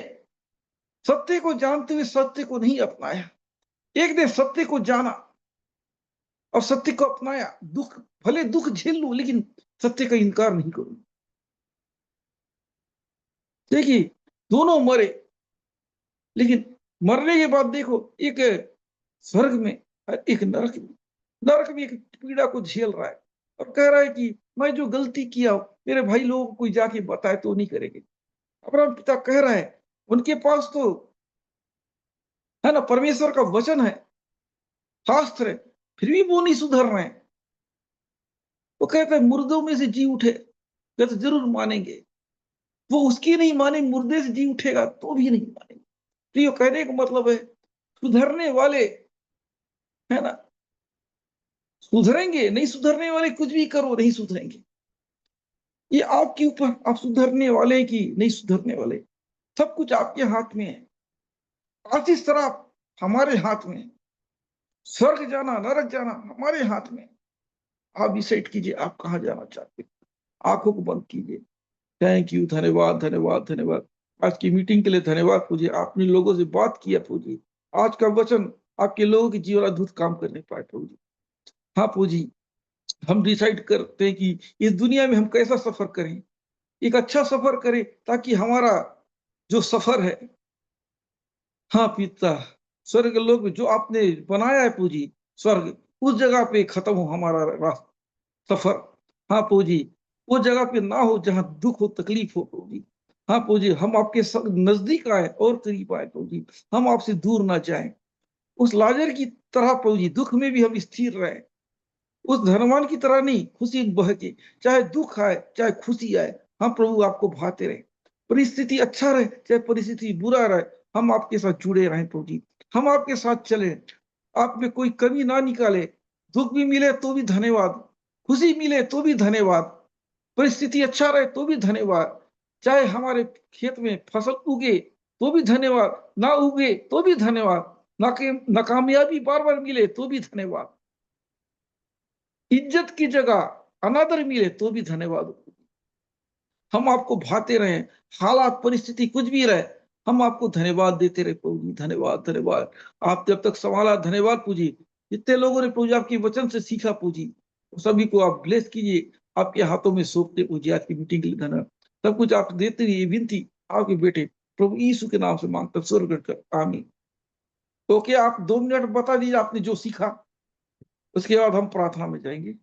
सत्य को जानते हुए सत्य को नहीं अपनाया। एक ने सत्य को जाना और सत्य को अपनाया, दुख भले दुख झेल लूं लेकिन सत्य का इनकार नहीं करूं। देखिए, दोनों मरे, लेकिन मरने के बाद देखो, एक स्वर्ग में और एक नरक में। नरक में एक पीड़ा को झेल रहा है और कह रहा है कि मैं जो गलती किया मेरे भाई लोगों को कोई जाके बताए तो नहीं करेंगे। अपना पिता कह रहा है, उनके पास तो है ना परमेश्वर का वचन है, शास्त्र है, फिर भी वो नहीं सुधर रहे हैं। वो कहते हैं मुर्दों में से जी उठे, कहते जरूर मानेंगे। वो उसकी नहीं माने, मुर्दे से जी उठेगा तो भी नहीं मानेंगे। तो ये कहने का मतलब है, सुधरने वाले है ना सुधरेंगे, नहीं सुधरने वाले कुछ भी करो नहीं सुधरेंगे। ये आपके ऊपर, आप सुधरने वाले कि नहीं सुधरने वाले, सब कुछ आपके हाथ में है। आशीष शराब हमारे हाथ में है, स्वर्ग जाना नरक जाना हमारे हाथ में। आप डिसाइड कीजिए आप कहाँ जाना चाहते हैं। आंखों को बंद कीजिए। थैंक यू, धन्यवाद धन्यवाद धन्यवाद। आज की मीटिंग के लिए धन्यवाद पूजी, आपने लोगों से बात किया पूजी। आज का वचन आपके लोगों के जीवन अद्भुत काम करने पाए पूजी। हाँ पूजी, हम डिसाइड करते हैं कि इस दुनिया में हम कैसा सफर करें, एक अच्छा सफर करें, ताकि हमारा जो सफर है, हाँ पिता, स्वर्ग लोक में जो आपने बनाया है पूजी, स्वर्ग, उस जगह पे खत्म हो हमारा रास्ता सफर। हाँ पूजी, वो जगह पे ना हो जहाँ दुख हो तकलीफ हो पूजी। हाँ पूजी, हम आपके नजदीक आए और करीब आए पूजी, हम आपसे दूर ना जाएं। उस लाजर की तरह पूजी, दुख में भी हम स्थिर रहे। उस धनवान की तरह नहीं, खुशी बह के, चाहे दुख आए चाहे खुशी आए, हम प्रभु आपको भाते रहे। परिस्थिति अच्छा रहे चाहे परिस्थिति बुरा रहे, हम आपके साथ जुड़े रहें प्रभु जी। हम आपके साथ चले, आप में कोई कमी ना निकाले। दुख भी मिले तो भी धन्यवाद, खुशी मिले तो भी धन्यवाद, परिस्थिति अच्छा रहे तो भी धन्यवाद, चाहे हमारे खेत में फसल उगे तो भी धन्यवाद, ना उगे तो भी धन्यवाद, नाकामयाबी बार बार मिले तो भी धन्यवाद, इज्जत की जगह अनादर मिले तो भी धन्यवाद। हम आपको भाते रहे, हालात परिस्थिति कुछ भी रहे, हम आपको धन्यवाद देते रहे प्रभु जी। धन्यवाद धन्यवाद, आप जब तक संभाला, धन्यवाद पूजी। जितने लोगों ने पूजा आपके वचन से सीखा पूजी, सभी को आप ब्लेस कीजिए, आपके हाथों में सौंपते पूजी। आज की मीटिंग के लिए धन्यवाद, सब कुछ आप देते रहिए। विनती आपके बेटे प्रभु यीशु के नाम से मांगता स्वर्ग कर, आमीन। तो क्या आप 2 मिनट बता दीजिए आपने जो सीखा, उसके बाद हम प्रार्थना में जाएंगे।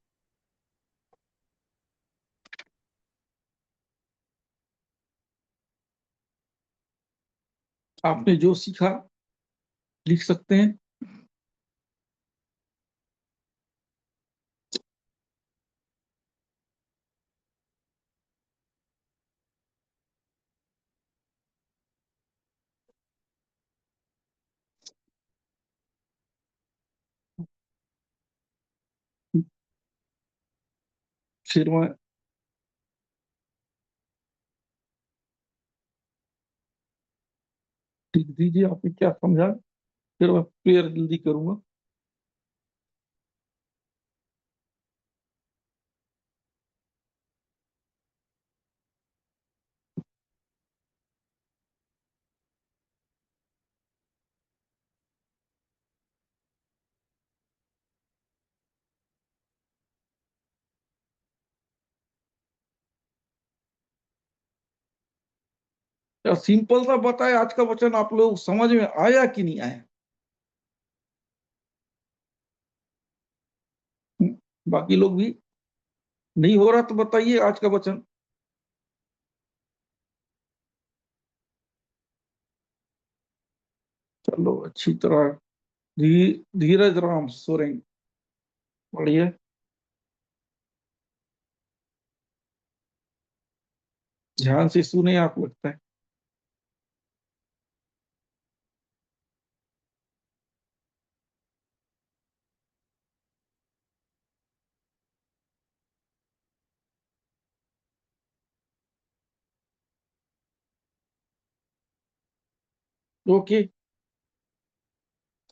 आपने जो सीखा लिख सकते हैं। फिर मैं ठीक दीजिए, आपने क्या समझा, फिर मैं प्रेयर जल्दी करूंगा। या सिंपल सा बताए, आज का वचन आप लोग समझ में आया कि नहीं आया? बाकी लोग भी नहीं हो रहा तो बताइए आज का वचन। चलो अच्छी तरह धीरज राम सोरेंगे, बढ़िया। ध्यान से सुने आप, लगता है। ओके,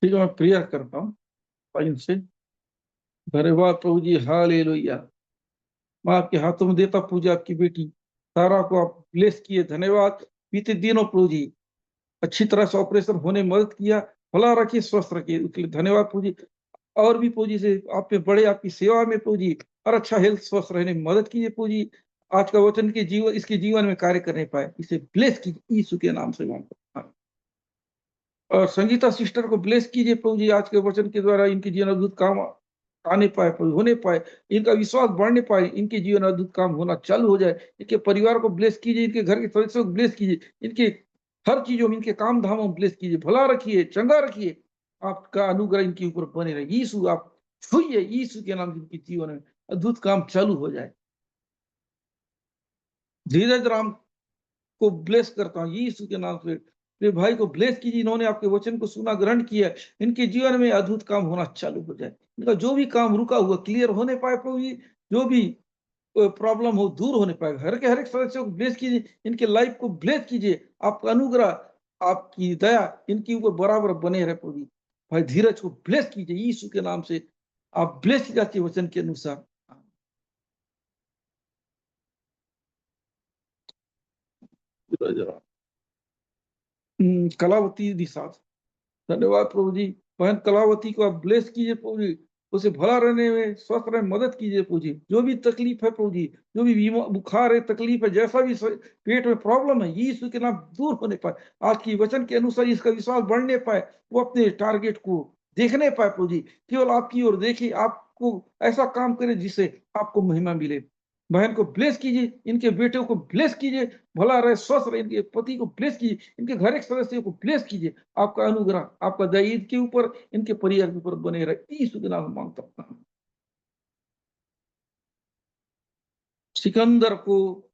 ठीक है, मैं प्रेयर करता हूँ टाइम से। धन्यवाद प्रभु जी, हालेलुया। मैं आपके हाथों में देता पूजा आपकी बेटी सारा को आप ब्लेस किए, धन्यवाद। बीते दिनों प्रभु जी अच्छी तरह से ऑपरेशन होने में मदद किया, भला रखिए, स्वस्थ रखिए, उसके लिए धन्यवाद प्रभु जी। और भी प्रभु जी से आप पे बड़े, आपकी सेवा में प्रभु जी और अच्छा हेल्थ स्वस्थ रहने में मदद कीजिए प्रभु जी। आज का वचन के जीवन, इसके जीवन में कार्य करने पाए, इसे ब्लेस कीजिए यीशु के नाम से मांगता हूं। और संगीता सिस्टर को ब्लेस कीजिए प्रभु जी, आज के वचन के द्वारा इनके जीवन अद्भुत काम आने पाए प्रभु, होने पाए, इनका विश्वास बढ़ने पाए, इनके जीवन अद्भुत काम होना चालू हो जाए। इनके परिवार को ब्लेस कीजिए, इनके घर के सदस्यों को ब्लेस कीजिए, इनके हर चीजों में, इनके काम धामों में ब्लेस कीजिए, भला रखिए, चंगा रखिए। आपका अनुग्रह इनके ऊपर बने रहे। यीशु आप छुइए, यीशु के नाम से इनके जीवन में अद्भुत काम चालू हो जाए। धीरज राम को ब्लेस करता हूँ यीशु के नाम से। मेरे भाई को ब्लेस कीजिए, इन्होंने आपके वचन को सुना, ग्रहण किया, इनके जीवन में अद्भुत काम होना चालू हो जाए। इनका जो भी काम रुका हुआ क्लियर होने पाए प्रभु जी, जो भी प्रॉब्लम हो दूर होने पाए। घर के हर एक सदस्य को ब्लेस कीजिए, इनके लाइफ को ब्लेस कीजिए। आपका अनुग्रह, आपकी दया इनके ऊपर बराबर बने रहे प्रभु जी। भाई धीरज को ब्लेस कीजिए यीशु के नाम से, आप ब्लेस की जाती वचन के अनुसार। कलावती निषाद, धन्यवाद प्रभु जी। बहन कलावती को आप ब्लेस कीजिए प्रभु जी, उसे भला रहने में, स्वस्थ रहने में मदद कीजिए प्रभु जी। जो भी तकलीफ है प्रभु जी, जो भी बुखार है, तकलीफ है, जैसा भी पेट में प्रॉब्लम है, यीशु के नाम दूर होने पाए। आज की वचन के अनुसार इसका विश्वास बढ़ने पाए, वो अपने टारगेट को देखने पाए प्रभु जी। केवल आपकी ओर देखिए, आपको ऐसा काम करे जिससे आपको महिमा मिले। बहन को ब्लेस कीजिए, इनके बेटों को ब्लेस कीजिए, भला रहे, स्वस्थ रहे, इनके पति को ब्लेस कीजिए, इनके घर के सदस्यों को ब्लेस कीजिए। आपका अनुग्रह, आपका दया इनके ऊपर, इनके परिवार के ऊपर बने रहे, यीशु के नाम में मांगता हूं। सिकंदर को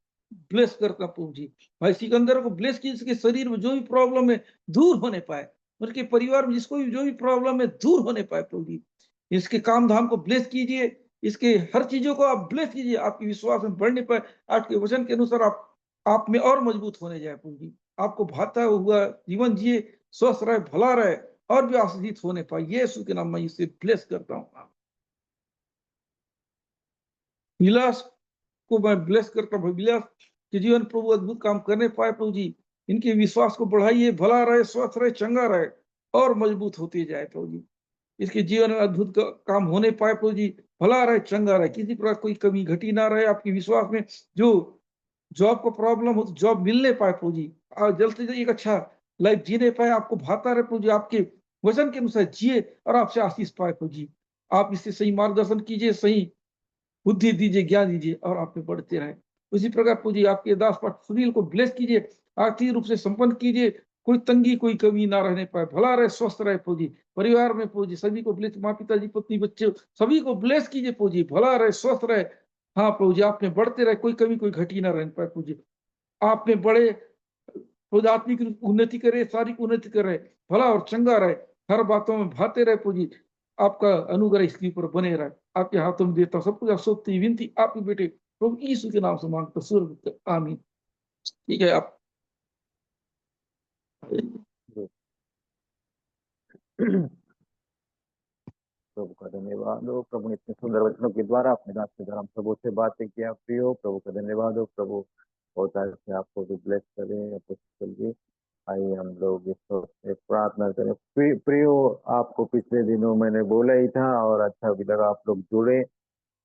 ब्लेस करता प्रभु जी। भाई सिकंदर को ब्लेस कीजिए, इसके शरीर में जो भी प्रॉब्लम है दूर होने पाए, उनके परिवार में जिसको भी जो भी प्रॉब्लम है दूर होने पाए प्रभु जी। इसके काम धाम को ब्लेस कीजिए, इसके हर चीजों को आप ब्लेस कीजिए, आपके विश्वास में बढ़ने पाए। आपके वचन के अनुसार आप में और मजबूत होने जाए प्रभु जी। आपको भाता हुआ जीवन जिए, स्वस्थ रहे, भला रहे, और भी आशीषित होने पाए। यीशु के नाम में इसे ब्लेस करता हूँ। विलास को मैं ब्लेस करता हूँ। विलास के जीवन प्रभु अद्भुत काम करने पाए प्रभु जी। इनके विश्वास को बढ़ाइए, भला रहे, स्वस्थ रहे, चंगा रहे, और मजबूत होते जाए प्रभु जी। इसके जीवन में अद्भुत काम होने पाए प्रभु जी। भला रहे, चंगा रहे, किसी प्रकार कोई कमी घटी ना रहे आपके विश्वास में। जो जॉब को प्रॉब्लम हो तो जॉब मिलने पाए प्रभु जी, और जल्द से जल्द एक अच्छा लाइफ जीने पाए। आपको भाता रहे प्रभु जी, आपके वचन के अनुसार जिए, और आपसे आशीष पाए प्रभु जी। आप इससे सही मार्गदर्शन कीजिए, सही बुद्धि दीजिए, ज्ञान दीजिए, और आप पे बढ़ते रहे। उसी प्रकार पूजी आपके दास पाठ सुनील को ब्लेस कीजिए, आर्थिक रूप से संपन्न कीजिए, कोई तंगी, कोई कमी ना रहने पाए, भला रहे, स्वस्थ रहे पूजी। परिवार में पूजी सभी को ब्लेस, माँ पिताजी, पत्नी, बच्चे, सभी को ब्लेस कीजिए पूजी, भला रहे, स्वस्थ रहे। हाँ प्रभु जी, आप में बढ़ते रहे, कोई कमी, कोई घटी ना रह पाए पूजी। आप में बड़े खुद आत्मिक उन्नति करे, शारीरिक उन्नति करे, भला और चंगा रहे, हर बातों में भाते रहे पूजी। आपका अनुग्रह इसके ऊपर बने रहे। आपके हाथों में देता सब कुछ, सोचती विनती आपके बेटे प्रभु यीशु के नाम से मांगता स्वर्ग, आमीन। ठीक है, आप प्रभु का धन्यवाद हो। प्रभु ने इतने सुंदर वचनों के द्वारा अपने दास के द्वारा हम सबों से बातें किया। प्रियो प्रभु का धन्यवाद हो। प्रभु होता है कि आपको भी ब्लेस करें। तो चलिए आइए हम लोग इस वक्त एक प्रार्थना करें। प्रियो आपको पिछले दिनों मैंने बोला ही था और अच्छा भी लगा, आप लोग जुड़े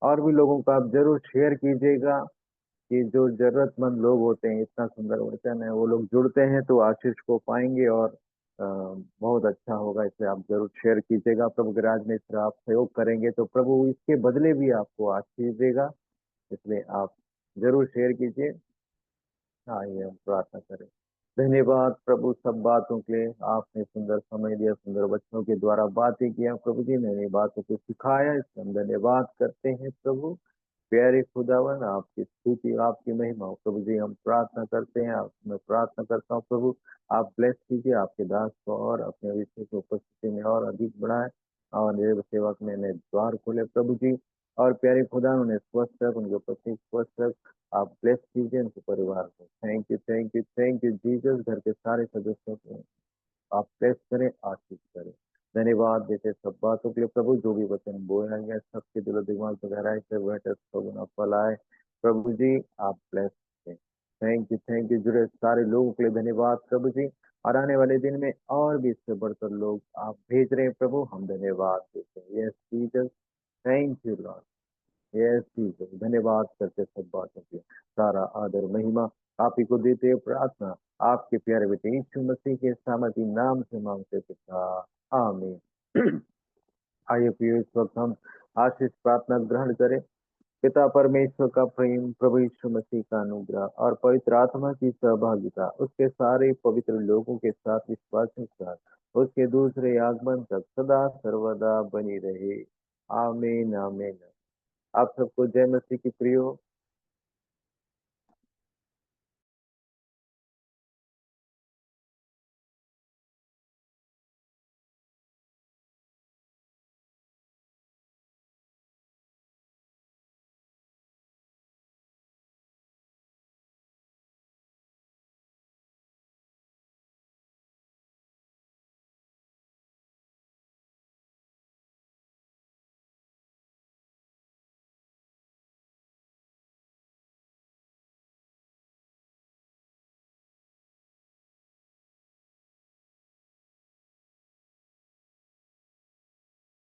और भी लोगों को आप जरूर शेयर कीजिएगा कि जो जरूरतमंद लोग होते हैं, इतना सुंदर वचन है, वो लोग जुड़ते हैं तो आशीष को पाएंगे और बहुत अच्छा होगा। इसलिए आप जरूर शेयर कीजिएगा। प्रभु के राज में इस तरह आप सहयोग करेंगे तो प्रभु इसके बदले भी आपको आशीष देगा। इसलिए आप जरूर शेयर कीजिए। आइए हम प्रार्थना करें। धन्यवाद प्रभु सब बातों के लिए। आपने सुंदर समय दिया, सुंदर वचनों के द्वारा बातें किया प्रभु जी, नई बातों को सिखाया, इसलिए हम धन्यवाद करते हैं प्रभु। प्यारे खुदावन आपकी स्तुति आपकी महिमा हो प्रभु जी। हम प्रार्थना करते हैं, आप मैं प्रार्थना करता हूँ प्रभु, आप ब्लेस कीजिए आपके दास को और अपने विशेष उपस्थिति में और अधिक बढ़ाए और मेरे सेवक में नए द्वार खोले प्रभु जी। और प्यारे खुदा उन्हें स्वस्थ रख, उनके पति स्वस्थ रख, आप ब्लेस कीजिए उनके परिवार को। Thank you thank you thank you Jesus. घर के सारे सदस्यों को आप ब्लेस करें, आशीष करें। धन्यवाद देते सब बातों के लिए प्रभु। जो भी वचन बोला गया सबके दिलो दिमाग में गहराई से बैठे सब फल आए प्रभु जी, आप ब्लेस करें। थैंक यू जुड़े सारे लोगों के लिए धन्यवाद प्रभु जी। और आने वाले दिन में और भी इससे बढ़कर लोग आप भेज रहे हैं प्रभु, हम धन्यवाद देते हैं। Yes Jesus, thank you Lord. Yes Jesus, धन्यवाद करते सब बातों के लिए। सारा आदर महिमा आप ही को देते हैं। प्रार्थना आपके प्यारे बेटे यीशु मसीह के सामर्थी नाम से मांगते पिता, आमीन। आइए प्रियो इस वक्त हम आशीष प्रार्थना ग्रहण करें। पिता परमेश्वर का प्रेम, प्रभु यीशु मसीह का अनुग्रह और पवित्र आत्मा की सहभागिता उसके सारे पवित्र लोगों के साथ विश्वासियों के साथ उसके दूसरे आगमन तक सदा सर्वदा बनी रहे। आमीन आमीन। आप सबको जय मसीह की प्रियो।